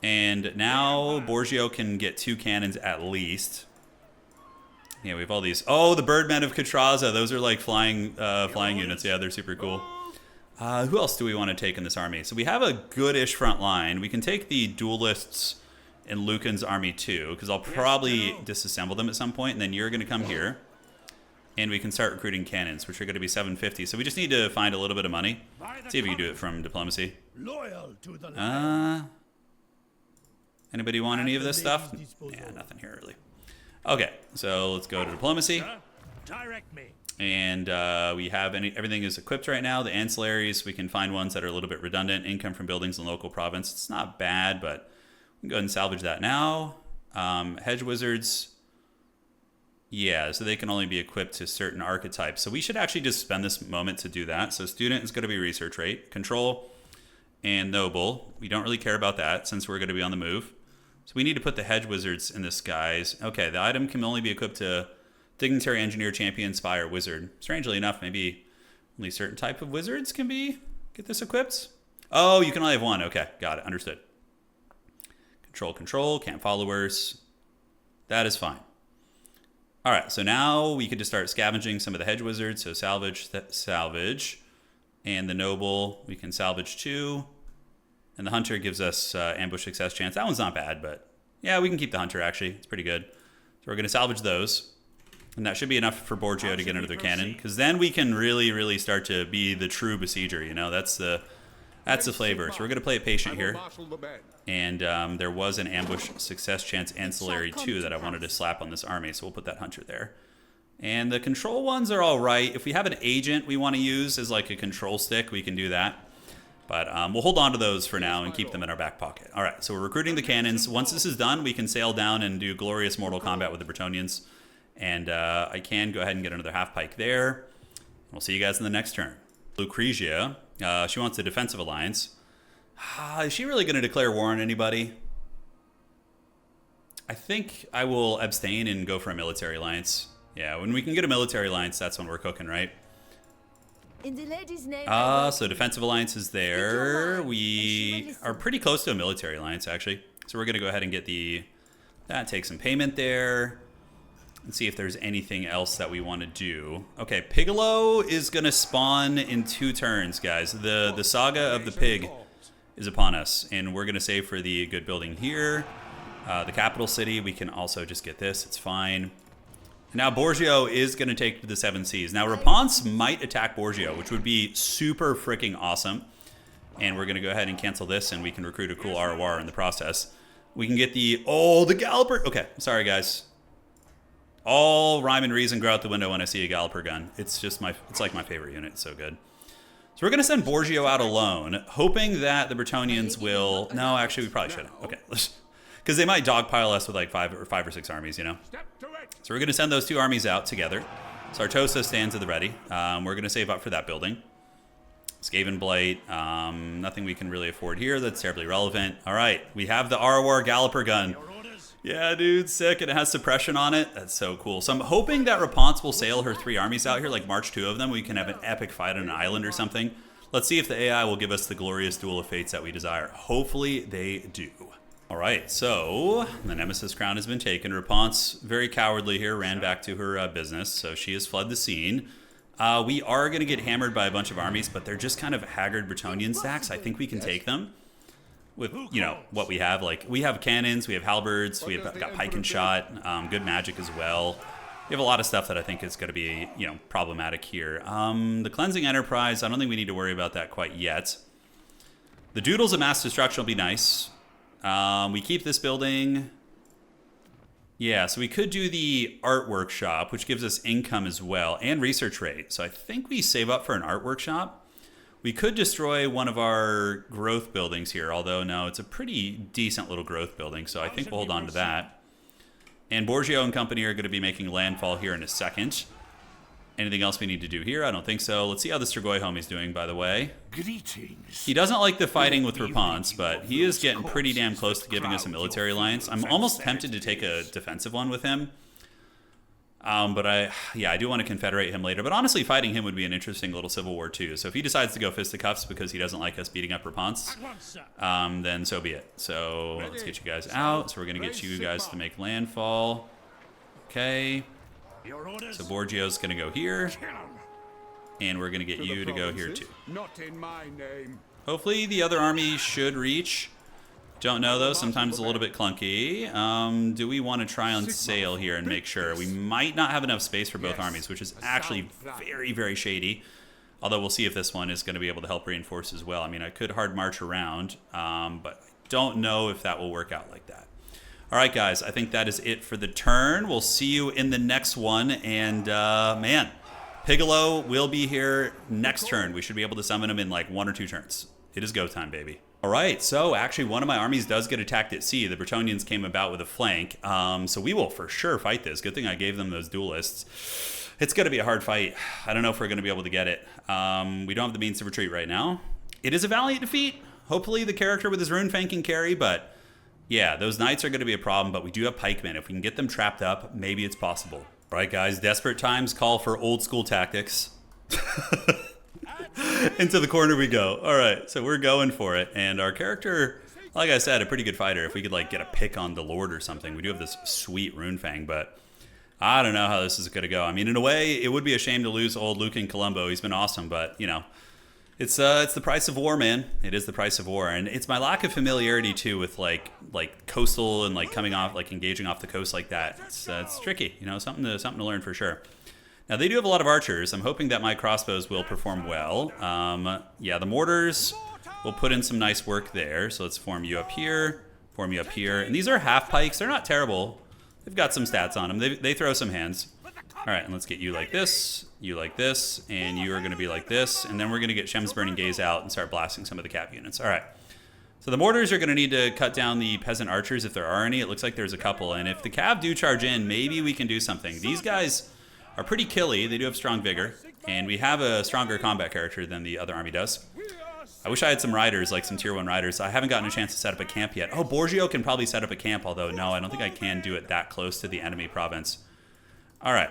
And now Borgio can get 2 cannons at least. Yeah, we have all these. Oh, the Birdmen of Catraza. Those are like flying units. Yeah, they're super cool. Who else do we want to take in this army? So we have a good-ish front line. We can take the duelists in Lucan's army too, because I'll probably disassemble them at some point, and then you're going to come here, and we can start recruiting cannons, which are going to be 750. So we just need to find a little bit of money. See if we can do it from diplomacy. Anybody want any of this stuff? Yeah, nothing here really. Okay, so let's go to diplomacy. Direct me. And we have everything is equipped right now. The ancillaries, we can find ones that are a little bit redundant. Income from buildings in local province. It's not bad, but we can go ahead and salvage that now. Hedge wizards. Yeah, so they can only be equipped to certain archetypes. So we should actually just spend this moment to do that. So student is going to be research rate. Control and noble. We don't really care about that since we're going to be on the move. So we need to put the hedge wizards in this guise. Okay, the item can only be equipped to Dignitary, Engineer, Champion, Spy, or Wizard. Strangely enough, maybe only certain type of wizards can get this equipped. Oh, you can only have one. Okay, got it. Understood. Control, camp followers. That is fine. All right, so now we could just start scavenging some of the hedge wizards. So salvage. And the noble, we can salvage 2. And the hunter gives us ambush success chance. That one's not bad, but yeah, we can keep the hunter, actually. It's pretty good. So we're going to salvage those. And that should be enough for Borgio to get into their cannon, because then we can really, really start to be the true besieger. You know, that's the flavor. So we're going to play it patient here. And there was an ambush success chance ancillary too that I wanted to slap on this army, so we'll put that hunter there. And the control ones are all right. If we have an agent we want to use as like a control stick, we can do that. But we'll hold on to those for now and keep them in our back pocket. All right, so we're recruiting the cannons. Once this is done, we can sail down and do glorious mortal combat with the Bretonnians. And I can go ahead and get another half pike there. We'll see you guys in the next turn. Lucrezia, she wants a defensive alliance. Is she really going to declare war on anybody? I think I will abstain and go for a military alliance. Yeah, when we can get a military alliance, that's when we're cooking, right? In the lady's name. So defensive alliance is there. We are pretty close to a military alliance, actually. So we're going to go ahead and get that, take some payment there. And see if there's anything else that we want to do. Okay, Piccolo is going to spawn in 2 turns, guys. The saga of the pig is upon us, and we're going to save for the good building here. The capital city, we can also just get this. It's fine. Now Borgio is going to take to the 7 seas. Now Repanse might attack Borgio, which would be super freaking awesome. And we're going to go ahead and cancel this, and we can recruit a cool ROR in the process. We can get the Galloper. Okay, sorry, guys. All rhyme and reason go out the window when I see a Galloper gun. It's just it's like my favorite unit. It's so good. So we're going to send Borgio out alone, hoping that the Bretonnians will... No, actually, we probably shouldn't. Okay. Because they might dogpile us with like 5 or 6 armies, you know? So we're going to send those 2 armies out together. Sartosa stands at the ready. We're going to save up for that building. Skaven Blight. Nothing we can really afford here that's terribly relevant. All right. We have the ROR Galloper gun. Yeah, dude, sick, and it has suppression on it. That's so cool. So I'm hoping that Repanse will sail her 3 armies out here, like march 2 of them. We can have an epic fight on an island or something. Let's see if the AI will give us the glorious duel of fates that we desire. Hopefully they do. All right, so the Nemesis crown has been taken. Repanse, very cowardly here, ran back to her business, so she has fled the scene. We are going to get hammered by a bunch of armies, but they're just kind of haggard Bretonnian stacks. I think we can take them with, you know, what we have. Like, we have cannons, we have halberds, we have got pike and shot, good magic as well. We have a lot of stuff that I think is going to be, you know, problematic here. The Cleansing Enterprise, I don't think we need to worry about that quite yet. The Doodles of Mass Destruction will be nice. We keep this building. Yeah, so we could do the art workshop, which gives us income as well, and research rate. So I think we save up for an art workshop. We could destroy one of our growth buildings here, although no, it's a pretty decent little growth building, so I think we'll hold on to that. And Borgio and company are going to be making landfall here in a second. Anything else we need to do here? I don't think so. Let's see how the Strigoi homie's doing, by the way. Greetings. He doesn't like the fighting with Repanse, but he is getting pretty damn close to giving us a military alliance. I'm almost tempted to take a defensive one with him. But I do want to confederate him later. But honestly, fighting him would be an interesting little civil war too. So if he decides to go fisticuffs because he doesn't like us beating up Repanse, then so be it. So let's get you guys out. So we're going to get you guys to make landfall. Okay. So Borgio's going to go here. And we're going to get you to go here too. Not in my name. Hopefully the other army should reach. Don't know though, sometimes it's a little bit clunky. Do we want to try and sail here and make sure? We might not have enough space for both armies, which is actually very, very shady. Although we'll see if this one is going to be able to help reinforce as well. I mean, I could hard march around, but I don't know if that will work out like that. All right, guys, I think that is it for the turn. We'll see you in the next one. And, man, Piccolo will be here next turn. We should be able to summon him in like 1 or 2 turns. It is go time, baby. All right, so actually one of my armies does get attacked at sea. The Bretonnians came about with a flank. So we will for sure fight this. Good thing I gave them those duelists. It's going to be a hard fight. I don't know if we're going to be able to get it. We don't have the means to retreat right now. It is a valiant defeat. Hopefully the character with his rune fang can carry, but yeah, those knights are going to be a problem, but we do have pikemen. If we can get them trapped up, maybe it's possible. All right, guys, desperate times call for old school tactics. Into the corner we go. All right, so we're going for it. And our character, like I said, a pretty good fighter. If we could like get a pick on the Lord or something. We do have this sweet rune fang, but I don't know how this is going to go. I mean, in a way, it would be a shame to lose old Luke and Columbo. He's been awesome, but, you know, it's the price of war, man. It is the price of war. And it's my lack of familiarity, too, with, like coastal and, like, coming off, like, engaging off the coast like that. It's tricky, you know, something to learn for sure. Now, they do have a lot of archers. I'm hoping that my crossbows will perform well. Yeah, the mortars will put in some nice work there. So let's form you up here, form you up here. And these are half pikes. They're not terrible. They've got some stats on them. They throw some hands. All right, and let's get you like this, and you are going to be like this. And then we're going to get Shem's Burning Gaze out and start blasting some of the cap units. All right. So the mortars are going to need to cut down the peasant archers if there are any. It looks like there's a couple. And if the cav do charge in, maybe we can do something. These guys are pretty killy. They do have strong vigor. And we have a stronger combat character than the other army does. I wish I had some riders, like some tier 1 riders. I haven't gotten a chance to set up a camp yet. Oh, Borgio can probably set up a camp, although no, I don't think I can do it that close to the enemy province. All right.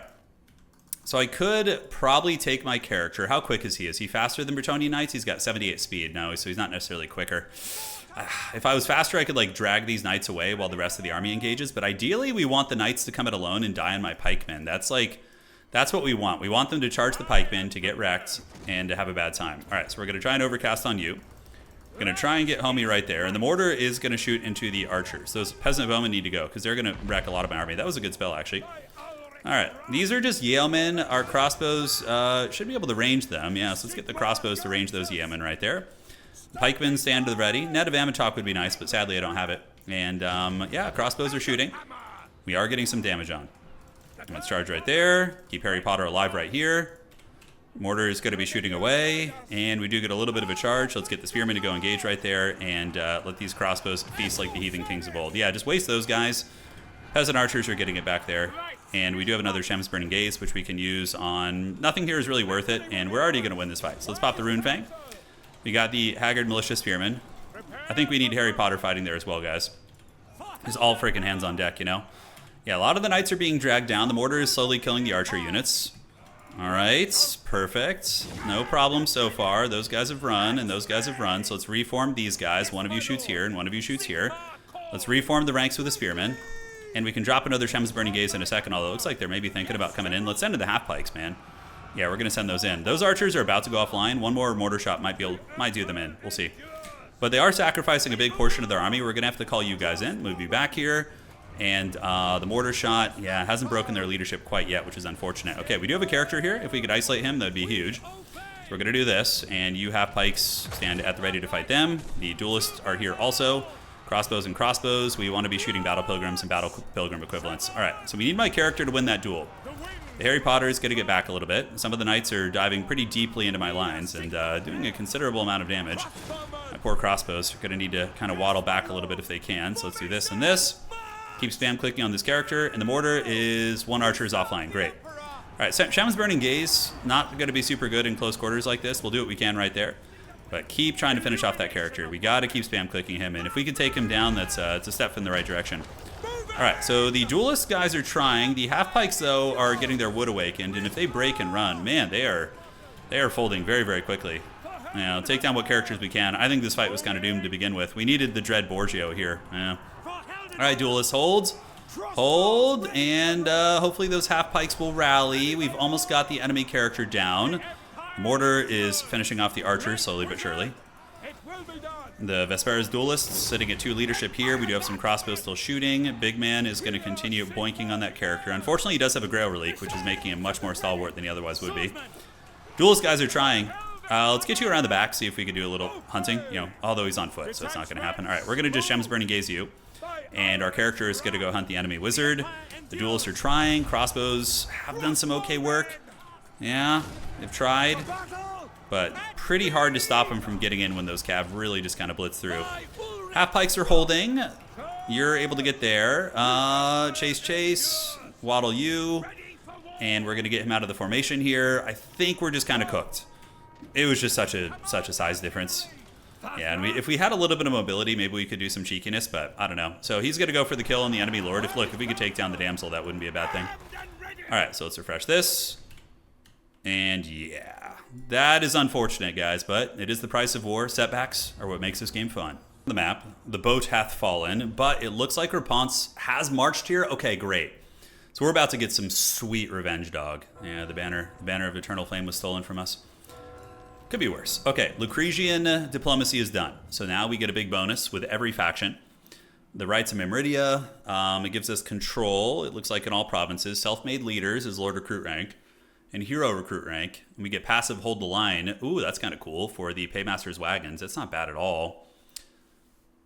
So I could probably take my character. How quick is he? Is he faster than Bretonnian Knights? He's got 78 speed. No, so he's not necessarily quicker. If I was faster, I could like drag these knights away while the rest of the army engages. But ideally, we want the knights to come it alone and die on my pikemen. That's what we want. We want them to charge the pikemen, to get wrecked, and to have a bad time. All right, so we're going to try and overcast on you. We're going to try and get homie right there. And the mortar is going to shoot into the archers. Those peasant bowmen need to go because they're going to wreck a lot of my army. That was a good spell, actually. All right, these are just yeomen. Our crossbows should be able to range them. Yeah, so let's get the crossbows to range those yeomen right there. Pikemen stand to the ready. Net of Amatok would be nice, but sadly I don't have it. And yeah, crossbows are shooting. We are getting some damage on. Let's charge right there. Keep Harry Potter alive right here. Mortar is going to be shooting away. And we do get a little bit of a charge. Let's get the spearmen to go engage right there and let these crossbows feast like the heathen kings of old. Yeah, just waste those guys. Peasant archers are getting it back there. And we do have another Shem's Burning Gaze, which we can use on... Nothing here is really worth it, and we're already going to win this fight. So let's pop the Rune Fang. We got the Haggard Militia Spearmen. I think we need Harry Potter fighting there as well, guys. It's all freaking hands on deck, you know? Yeah, a lot of the knights are being dragged down. The mortar is slowly killing the archer units. All right, perfect. No problem so far. Those guys have run, and those guys have run. So let's reform these guys. One of you shoots here, and one of you shoots here. Let's reform the ranks with the spearmen. And we can drop another Shem's Burning Gaze in a second, although it looks like they're maybe thinking about coming in. Let's send in the half pikes, man. Yeah, we're going to send those in. Those archers are about to go offline. One more mortar shot might do them in. We'll see. But they are sacrificing a big portion of their army. We're going to have to call you guys in. Move you back here. And the mortar shot, yeah, hasn't broken their leadership quite yet, which is unfortunate. Okay, we do have a character here. If we could isolate him, that would be huge. So we're going to do this. And you have pikes stand at the ready to fight them. The duelists are here also. Crossbows and crossbows. We want to be shooting battle pilgrims and battle pilgrim equivalents. All right, so we need my character to win that duel. The Harry Potter is going to get back a little bit. Some of the knights are diving pretty deeply into my lines and doing a considerable amount of damage. My poor crossbows are going to need to kind of waddle back a little bit if they can. So let's do this and this. Keep spam clicking on this character. And the mortar is one archer is offline. Great. All right, Shaman's Burning Gaze, not going to be super good in close quarters like this. We'll do what we can right there. But keep trying to finish off that character. We got to keep spam clicking him. And if we can take him down, that's it's a step in the right direction. All right, so the duelist guys are trying. The half pikes, though, are getting their wood awakened. And if they break and run, man, they are folding very, very quickly. You know, take down what characters we can. I think this fight was kind of doomed to begin with. We needed the Dread Borgio here. Yeah. All right, duelist holds. Hold, and hopefully those half pikes will rally. We've almost got the enemy character down. Mortar is finishing off the archer slowly but surely. The Vespera's duelists sitting at 2 leadership here. We do have some crossbows still shooting. Big Man is going to continue boinking on that character. Unfortunately, he does have a Grail Relic, which is making him much more stalwart than he otherwise would be. Duelist guys are trying. Let's get you around the back, see if we can do a little hunting. You know, although he's on foot, so it's not going to happen. All right, we're going to just Shem's Burning Gaze you. And our character is going to go hunt the enemy wizard. The duelists are trying. Crossbows have done some okay work. Yeah, they've tried. But pretty hard to stop them from getting in when those cav really just kind of blitz through. Half pikes are holding. You're able to get there. Chase. Waddle you. And we're going to get him out of the formation here. I think we're just kind of cooked. It was just such a size difference. Yeah, and if we had a little bit of mobility, maybe we could do some cheekiness, but I don't know. So he's going to go for the kill on the enemy lord. If we could take down the damsel, that wouldn't be a bad thing. All right, so let's refresh this. And yeah, that is unfortunate, guys, but it is the price of war. Setbacks are what makes this game fun. The map, the boat hath fallen, but it looks like REPANSE has marched here. Okay, great. So we're about to get some sweet revenge, dog. Yeah, the banner of Eternal Flame was stolen from us. Could be worse. Okay, Lucretian diplomacy is done. So now we get a big bonus with every faction. The Rights of Memridia, it gives us control, it looks like in all provinces. Self-made leaders is Lord Recruit rank. And Hero Recruit rank. And we get passive Hold the Line. Ooh, that's kind of cool for the Paymaster's Wagons. That's not bad at all.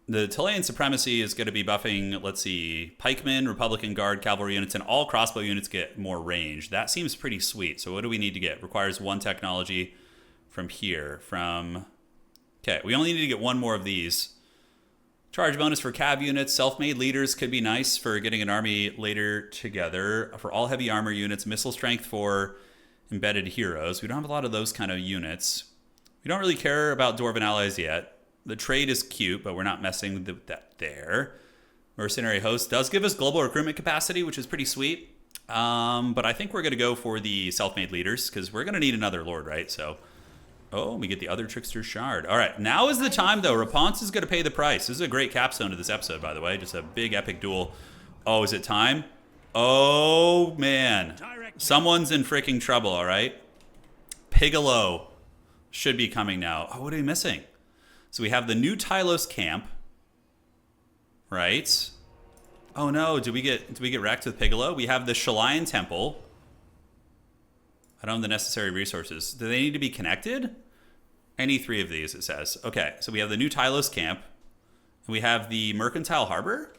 The Tilean Supremacy is going to be buffing, let's see, Pikemen, Republican Guard, Cavalry units, and all crossbow units get more range. That seems pretty sweet. So what do we need to get? Requires 1 technology from here. Okay, we only need to get 1 more of these. Charge bonus for cav units. Self-made leaders could be nice for getting an army later together. For all heavy armor units, missile strength for embedded heroes. We don't have a lot of those kind of units. We don't really care about Dwarven allies yet. The trade is cute, but we're not messing with that there. Mercenary host does give us global recruitment capacity, which is pretty sweet. But I think we're going to go for the self-made leaders because we're going to need another lord, right? So, oh, we get the other trickster shard. All right, now is the time, though. REPANSE is going to pay the price. This is a great capstone to this episode, by the way. Just a big epic duel. Oh, is it time? Oh, man. Someone's in freaking trouble, all right? Piccolo should be coming now. Oh, what are we missing? So we have the new Tylos camp, right? Oh no, did we get wrecked with Piccolo? We have the Shalian temple. I don't have the necessary resources. Do they need to be connected? Any 3 of these, it says. Okay, so we have the new Tylos camp. And we have the Mercantile Harbor.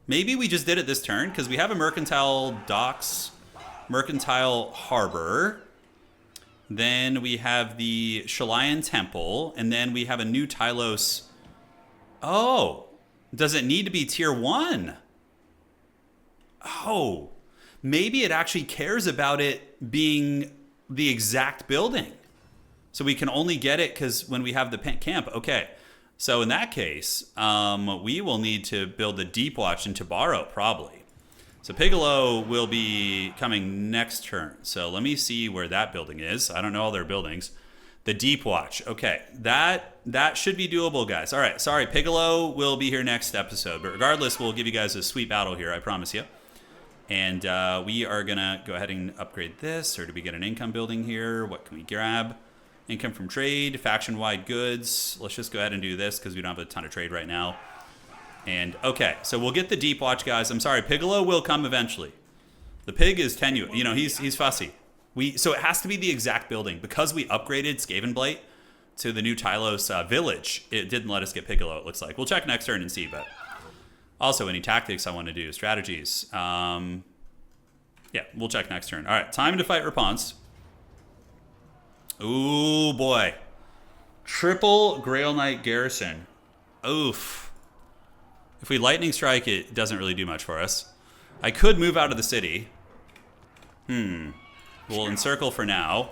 Maybe we just did it this turn, because we have a Mercantile Docks, Mercantile Harbor. Then we have the Shalian Temple, and then we have a new Tylos. Oh, does it need to be tier 1? Oh, maybe it actually cares about it being the exact building. So we can only get it because when we have the camp. Okay, so in that case, we will need to build a Deep Watch in Tabaro, probably. So Piccolo will be coming next turn. So let me see where that building is. I don't know all their buildings. The Deep Watch. Okay, that should be doable, guys. All right, sorry, Piccolo will be here next episode, but regardless, we'll give you guys a sweet battle here, I promise you. And we are gonna go ahead and upgrade this, or do we get an income building here? What can we grab? Income from trade, faction-wide goods. Let's just go ahead and do this because we don't have a ton of trade right now. And okay, so we'll get the Deep Watch, guys. I'm sorry, Piccolo will come eventually. The pig is tenuous. You know, he's fussy. So it has to be the exact building. Because we upgraded Skavenblight to the new Tylos village, it didn't let us get Piccolo, it looks like. We'll check next turn and see, but also any tactics I want to do, strategies. Yeah, we'll check next turn. All right, time to fight Repanse. Ooh, boy. Triple Grail Knight Garrison. Oof. If we Lightning Strike, it doesn't really do much for us. I could move out of the city. We'll encircle for now.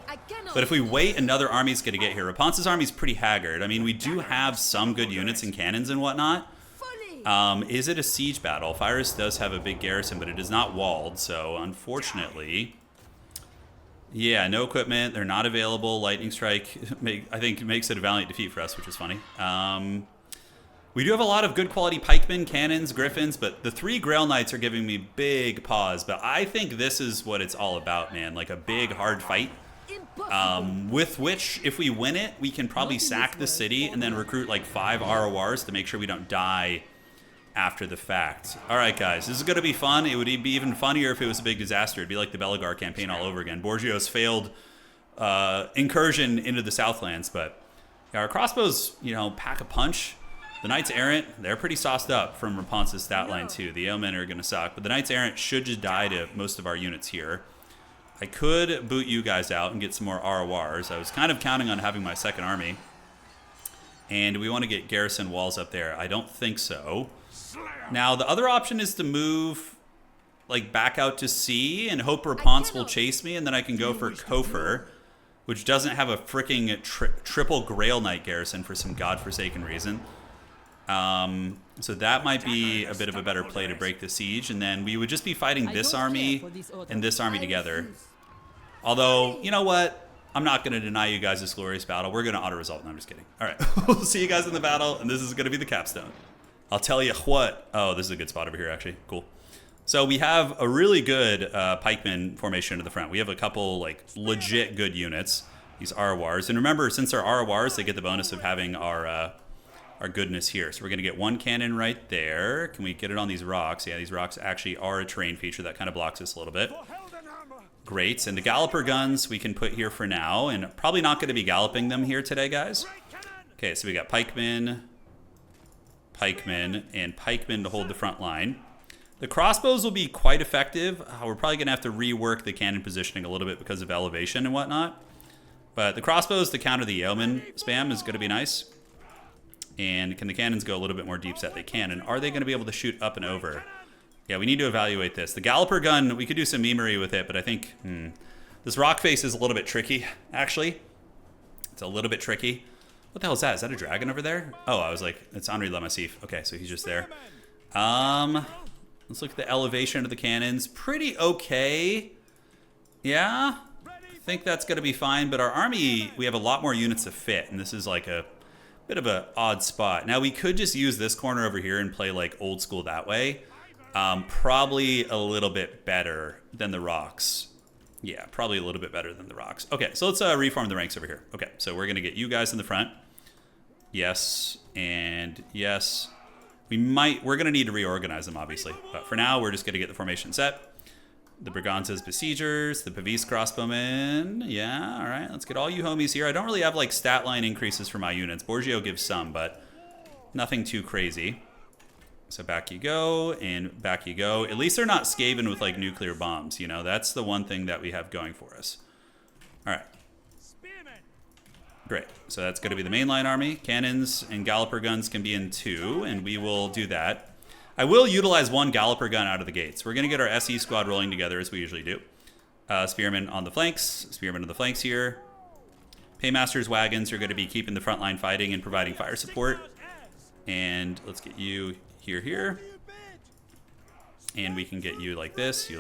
But if we wait, another army's going to get here. Repanse's army's pretty haggard. I mean, we do have some good units and cannons and whatnot. Is it a siege battle? Fyrus does have a big garrison, but it is not walled. So, unfortunately... Yeah, no equipment. They're not available. Lightning Strike, I think, makes it a valiant defeat for us, which is funny. We do have a lot of good quality pikemen, cannons, griffins, but the 3 Grail Knights are giving me big pause. But I think this is what it's all about, man. Like a big, hard fight. With which, if we win it, we can probably sack the city and then recruit like 5 RORs to make sure we don't die after the fact. All right, guys, this is going to be fun. It would be even funnier if it was a big disaster. It'd be like the Belagar campaign all over again. Borgio's failed incursion into the Southlands, but yeah, our crossbows, you know, pack a punch. The Knights Errant, they're pretty sauced up from Repanse's stat line too. The Yeomen are going to suck, but the Knights Errant should just die to most of our units here. I could boot you guys out and get some more RORs. I was kind of counting on having my second army. And we want to get garrison walls up there. I don't think so. Now, the other option is to move like back out to sea and hope Repanse will chase me, and then I can go for Kofor, which doesn't have a freaking triple Grail Knight garrison for some godforsaken reason. So that might be a bit of a better play to break the siege, and then we would just be fighting this army and this army together. Although, you know what? I'm not going to deny you guys this glorious battle. We're going to auto-resolve. No, I'm just kidding. All right. We'll see you guys in the battle, and this is going to be the capstone. I'll tell you what. Oh, this is a good spot over here, actually. Cool. So we have a really good pikeman formation to the front. We have a couple, like, legit good units. These RORs. And remember, since they're RORs, they get the bonus of having our goodness here. So we're going to get one cannon right there. Can we get it on these rocks? Yeah, these rocks actually are a terrain feature that kind of blocks us a little bit. Great. And the galloper guns we can put here for now. And probably not going to be galloping them here today, guys. Okay, so we got pikemen, and pikemen to hold the front line. The crossbows will be quite effective. We're probably going to have to rework the cannon positioning a little bit because of elevation and whatnot. But the crossbows to counter the yeoman spam is going to be nice. And can the cannons go a little bit more deep set? They can. And are they going to be able to shoot up and over? Yeah, we need to evaluate this. The galloper gun, we could do some memery with it, but I think this rock face is a little bit tricky, actually. It's a little bit tricky. What the hell is that? Is that a dragon over there? Oh, I was like, it's Henri Le Massif. Okay, so he's just there. Let's look at the elevation of the cannons. Pretty okay. Yeah, I think that's going to be fine. But our army, we have a lot more units to fit, and this is like a bit of an odd spot. Now, we could just use this corner over here and play like old school that way. Probably a little bit better than the rocks. Yeah, probably a little bit better than the rocks. Okay, so let's reform the ranks over here. Okay, so we're going to get you guys in the front. Yes, and yes. We're going to need to reorganize them, obviously. But for now, we're just going to get the formation set. The Braganza's Besiegers, the Pavis Crossbowmen. Yeah, all right, let's get all you homies here. I don't really have, like, stat line increases for my units. Borgio gives some, but nothing too crazy. So back you go, and back you go. At least they're not Skaven with, like, nuclear bombs, you know? That's the one thing that we have going for us. All right. Great. So that's going to be the mainline army. Cannons and galloper guns can be in 2, and we will do that. I will utilize 1 galloper gun out of the gates. We're going to get our SE squad rolling together, as we usually do. Spearmen on the flanks. Spearmen on the flanks here. Paymasters' wagons are going to be keeping the front line fighting and providing fire support. And let's get you here. And we can get you like this,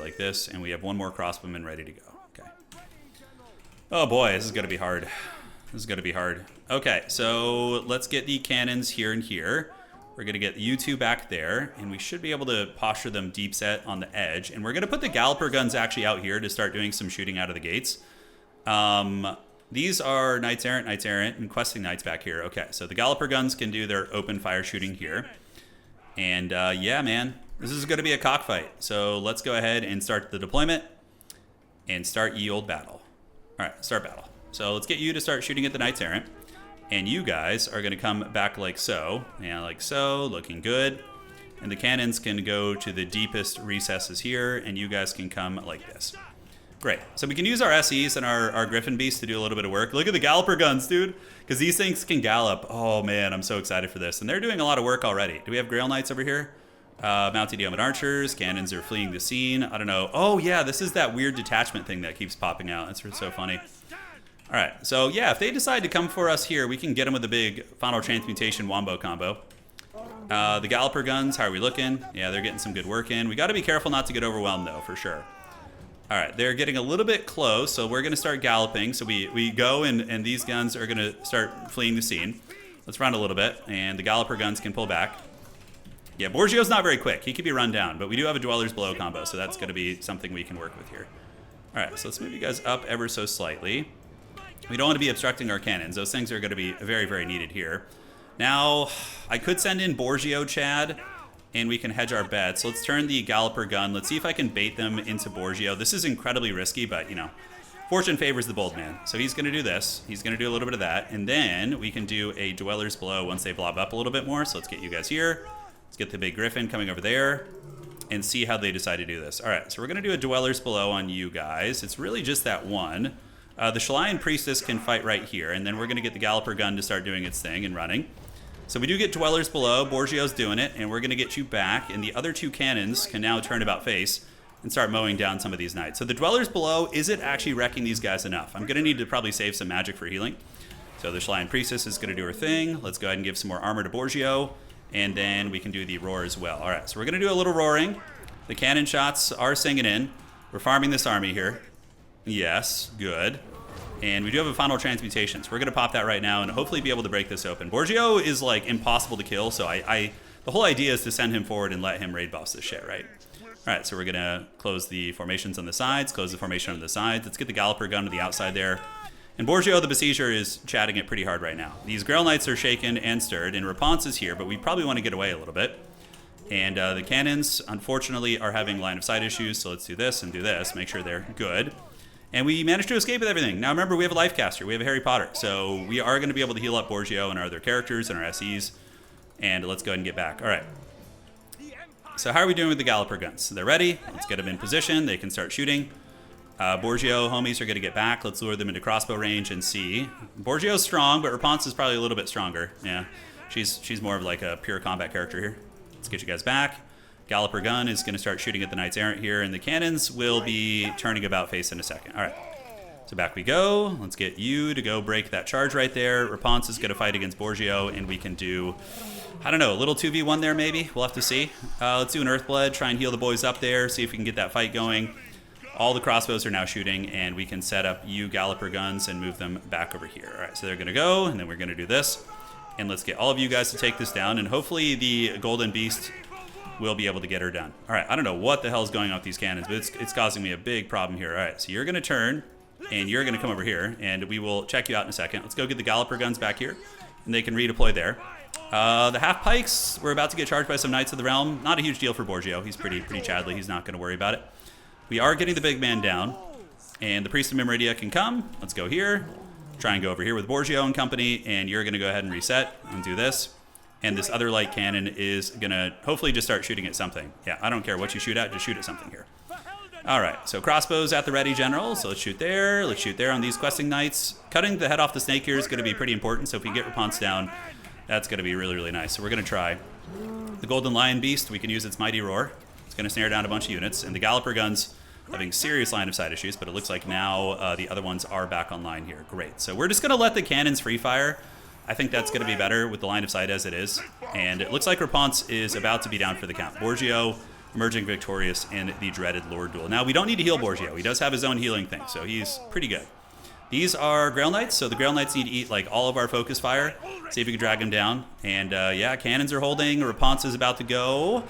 and we have 1 more crossbowman ready to go. Okay. Oh boy, this is going to be hard. This is going to be hard. Okay, so let's get the cannons here and here. We're going to get you two back there, and we should be able to posture them deep set on the edge. And we're going to put the Galloper guns actually out here to start doing some shooting out of the gates. These are Knights Errant, and Questing Knights back here. Okay, so the Galloper guns can do their open fire shooting here. And yeah, man, this is going to be a cockfight. So let's go ahead and start the deployment and start ye old battle. All right, start battle. So let's get you to start shooting at the Knights Errant. And you guys are going to come back like so. Yeah, like so, looking good. And the cannons can go to the deepest recesses here, and you guys can come like this. Great. So we can use our SEs and our Griffin Beasts to do a little bit of work. Look at the Galloper guns, dude. Because these things can gallop. Oh, man, I'm so excited for this. And they're doing a lot of work already. Do we have Grail Knights over here? Mounted Yeoman Archers. Cannons are fleeing the scene. I don't know. Oh, yeah, this is that weird detachment thing that keeps popping out. That's so funny. All right, so yeah, if they decide to come for us here, we can get them with a big Final Transmutation Wombo combo. The Galloper guns, how are we looking? Yeah, they're getting some good work in. We got to be careful not to get overwhelmed, though, for sure. All right, they're getting a little bit close, so we're going to start galloping. So we go, and these guns are going to start fleeing the scene. Let's run a little bit, and the Galloper guns can pull back. Yeah, Borgio's not very quick. He could be run down, but we do have a Dwellers Below combo, so that's going to be something we can work with here. All right, so let's move you guys up ever so slightly. We don't want to be obstructing our cannons. Those things are going to be very, very needed here. Now, I could send in Borgio Chad, and we can hedge our bets. So let's turn the Galloper gun. Let's see if I can bait them into Borgio. This is incredibly risky, but, you know, fortune favors the bold man. So he's going to do this. He's going to do a little bit of that. And then we can do a Dwellers Below once they blob up a little bit more. So let's get you guys here. Let's get the big Griffin coming over there and see how they decide to do this. All right, so we're going to do a Dwellers Below on you guys. It's really just that one. The Shalian Priestess can fight right here, and then we're going to get the Galloper gun to start doing its thing and running. So we do get Dwellers Below. Borgio's doing it, and we're going to get you back, and the other two cannons can now turn about face and start mowing down some of these knights. So the Dwellers Below isn't actually wrecking these guys enough. I'm going to need to probably save some magic for healing. So the Shalian Priestess is going to do her thing. Let's go ahead and give some more armor to Borgio, and then we can do the roar as well. All right, so we're going to do a little roaring. The cannon shots are singing in. We're farming this army here. Yes, good. And we do have a Final Transmutation, so we're going to pop that right now and hopefully be able to break this open. Borgio is, like, impossible to kill, so the whole idea is to send him forward and let him raid boss this shit, right? All right, so we're going to close the formations on the sides, close the formation on the sides. Let's get the Galloper gun to the outside there. And Borgio, the Besieger, is chatting it pretty hard right now. These Grail Knights are shaken and stirred, and Repanse is here, but we probably want to get away a little bit. And the cannons, unfortunately, are having line of sight issues, so let's do this and do this, make sure they're good. And we managed to escape with everything. Now remember, we have a life caster, we have a Harry Potter, so we are going to be able to heal up Borgio and our other characters and our SEs. And let's go ahead and get back. All right. So how are we doing with the Galloper guns? They're ready. Let's get them in position. They can start shooting. Borgio homies are going to get back. Let's lure them into crossbow range and see. Borgio's strong, but Repanse is probably a little bit stronger. Yeah, she's more of like a pure combat character here. Let's get you guys back. Galloper gun is going to start shooting at the Knights Errant here, and the cannons will be turning about face in a second. All right, so back we go. Let's get you to go break that charge right there. Repanse is going to fight against Borgio, and we can do, I don't know, a little 2v1 there maybe. We'll have to see. Let's do an Earthblood, try and heal the boys up there, see if we can get that fight going. All the crossbows are now shooting, and we can set up you Galloper guns and move them back over here. All right, so they're going to go, and then we're going to do this. And let's get all of you guys to take this down, and hopefully the Golden Beast will be able to get her done. All right, I don't know what the hell is going on with these cannons, but it's causing me a big problem here. All right, so you're going to turn, and you're going to come over here, and we will check you out in a second. Let's go get the Galloper guns back here, and they can redeploy there. The half pikes, we're about to get charged by some Knights of the Realm. Not a huge deal for Borgio. He's pretty chadly. He's not going to worry about it. We are getting the big man down, and the Priest of Mimeridia can come. Let's go here. Try and go over here with Borgio and company, and you're going to go ahead and reset and do this. And this other light cannon is going to hopefully just start shooting at something. Yeah, I don't care what you shoot at, just shoot at something here. All right, so crossbows at the ready, General. So let's shoot there. Let's shoot there on these questing knights. Cutting the head off the snake here is going to be pretty important, so if we get Repanse down, that's going to be really, really nice. So we're going to try. The Golden Lion Beast, we can use its mighty roar. It's going to snare down a bunch of units. And the Galloper guns having serious line of sight issues, but it looks like now the other ones are back online here. Great. So we're just going to let the cannons free fire. I think that's going to be better with the line of sight as it is. And it looks like Repanse is about to be down for the count. Borgio emerging victorious in the dreaded Lord duel. Now, we don't need to heal Borgio. He does have his own healing thing, so he's pretty good. These are Grail Knights, so the Grail Knights need to eat like all of our focus fire. See if we can drag them down. And yeah, cannons are holding. Repanse is about to go.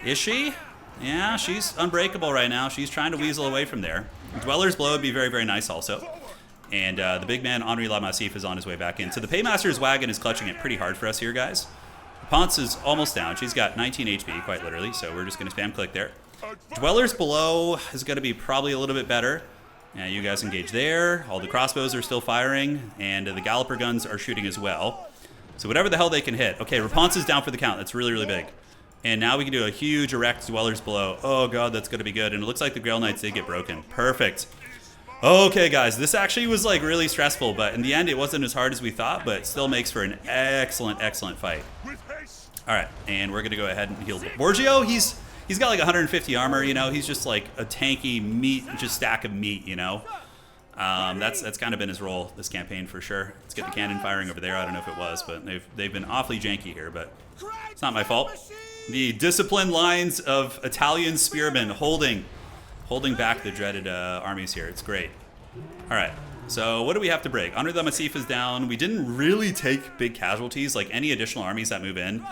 Is she? Yeah, she's unbreakable right now. She's trying to weasel away from there. Dweller's Blow would be very, very nice also. And the big man, Henri Lamassif, is on his way back in. So the Paymaster's Wagon is clutching it pretty hard for us here, guys. Repanse is almost down. She's got 19 HP, quite literally, so we're just going to spam click there. Dweller's Below is going to be probably a little bit better. Yeah, you guys engage there. All the crossbows are still firing, and the Galloper guns are shooting as well. So whatever the hell they can hit. Okay, Repanse is down for the count. That's really, really big. And now we can do a huge erect Dweller's Below. Oh, God, that's going to be good. And it looks like the Grail Knights did get broken. Perfect. Okay, guys, this actually was like really stressful, but in the end, it wasn't as hard as we thought, but it still makes for an excellent, excellent fight. All right, and we're going to go ahead and heal Borgio. He's got like 150 armor, you know. He's just like a tanky meat, just stack of meat, you know. That's kind of been his role this campaign for sure. Let's get the cannon firing over there. I don't know if it was, but they've been awfully janky here, but it's not my fault. The disciplined lines of Italian spearmen holding back the dreaded armies here. It's great. All right, so what do we have to break? Henri Lamassif is down. We didn't really take big casualties. Like any additional armies that move in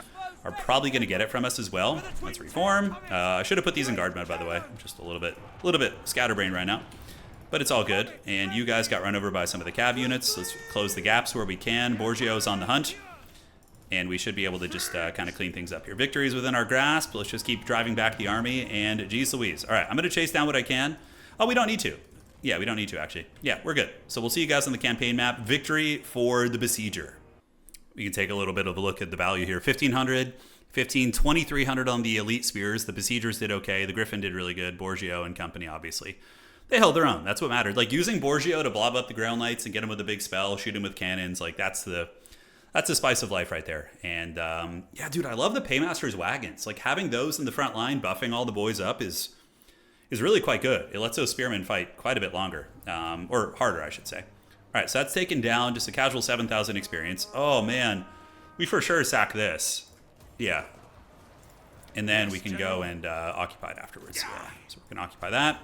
are probably going to get it from us as well. Let's reform. I should have put these in guard mode, by the way. I'm just a little bit scatterbrained right now. But it's all good. And you guys got run over by some of the cav units. Let's close the gaps where we can. Borgio's on the hunt. And we should be able to just kind of clean things up here. Victory is within our grasp. Let's just keep driving back the army. And geez Louise. All right, I'm going to chase down what I can. Oh, we don't need to. Yeah, we don't need to, actually. Yeah, we're good. So we'll see you guys on the campaign map. Victory for the Besieger. We can take a little bit of a look at the value here. 1,500, 2,300 on the elite spears. The Besiegers did okay. The Griffin did really good. Borgio and company, obviously. They held their own. That's what mattered. Like, using Borgio to blob up the Grail Knights and get him with a big spell, shoot him with cannons, like, that's the spice of life right there. And, yeah, dude, I love the Paymaster's Wagons. Like, having those in the front line, buffing all the boys up is really quite good. It lets those spearmen fight quite a bit longer. Or harder, I should say. All right, so that's taken down, just a casual 7,000 experience. Oh, man. We for sure sack this. Yeah. And then we can go and occupy it afterwards. Yeah. So we're going to occupy that.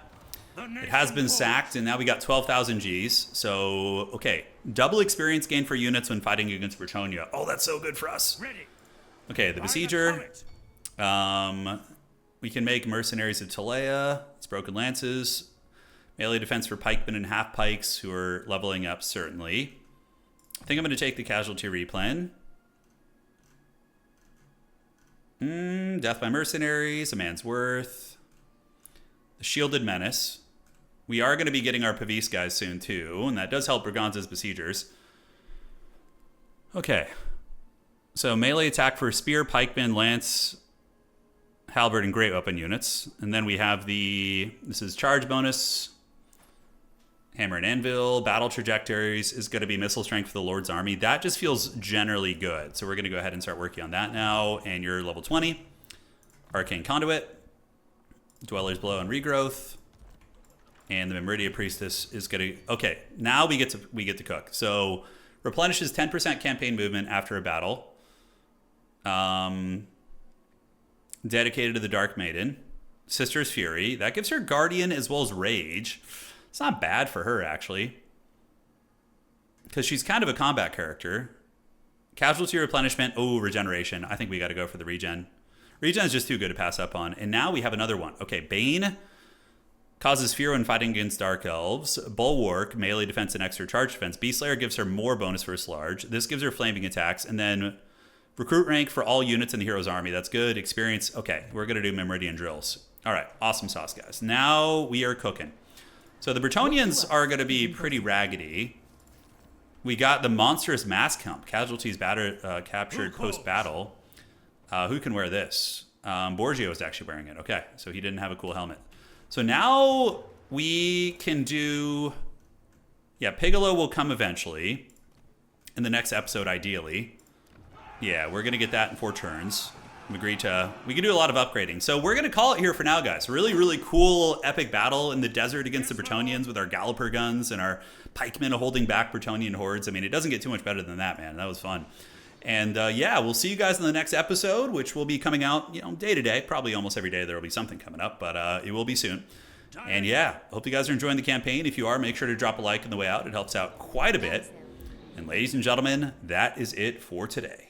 It has been sacked, and now we got 12,000 Gs. So, okay. Double experience gain for units when fighting against Bretonnia. Oh, that's so good for us. Okay, the Besieger. We can make Mercenaries of Tilea. It's Broken Lances. Melee defense for pikemen and half pikes who are leveling up, certainly. I think I'm going to take the casualty replan. Death by Mercenaries, a man's worth. The Shielded Menace. We are going to be getting our Pavis guys soon, too, and that does help Braganza's Besiegers. Okay. So melee attack for Spear, Pikeman, Lance, Halberd, and Great Weapon units. And then we have this is charge bonus. Hammer and Anvil, battle trajectories is going to be missile strength for the Lord's Army. That just feels generally good. So we're going to go ahead and start working on that now. And you're level 20. Arcane Conduit, Dweller's Blow and Regrowth. And the Meridia Priestess is going to... Okay, now we get to cook. So replenishes 10% campaign movement after a battle. Dedicated to the Dark Maiden. Sister's Fury. That gives her Guardian as well as Rage. It's not bad for her, actually. Because she's kind of a combat character. Casualty replenishment. Oh, regeneration. I think we got to go for the regen. Regen is just too good to pass up on. And now we have another one. Okay, Bane causes fear when fighting against Dark Elves. Bulwark, melee defense and extra charge defense. Beastslayer gives her more bonus versus large. This gives her flaming attacks. And then recruit rank for all units in the hero's army. That's good. Experience. Okay, we're going to do Meridian drills. All right, awesome sauce, guys. Now we are cooking. So the Bretonnians are going to be pretty raggedy. We got the monstrous mask hump. Casualties captured post-battle. Who can wear this? Borgio is actually wearing it. Okay, so he didn't have a cool helmet. So now we can do... Yeah, Piccolo will come eventually. In the next episode, ideally. Yeah, we're going to get that in 4 turns. We can do a lot of upgrading. So we're going to call it here for now, guys. Really, really cool, epic battle in the desert against the Bretonnians with our Galloper guns and our pikemen holding back Bretonnian hordes. I mean, it doesn't get too much better than that, man. That was fun. And yeah, we'll see you guys in the next episode, which will be coming out, day to day. Probably almost every day there will be something coming up, but it will be soon. And yeah, hope you guys are enjoying the campaign. If you are, make sure to drop a like on the way out. It helps out quite a bit. And ladies and gentlemen, that is it for today.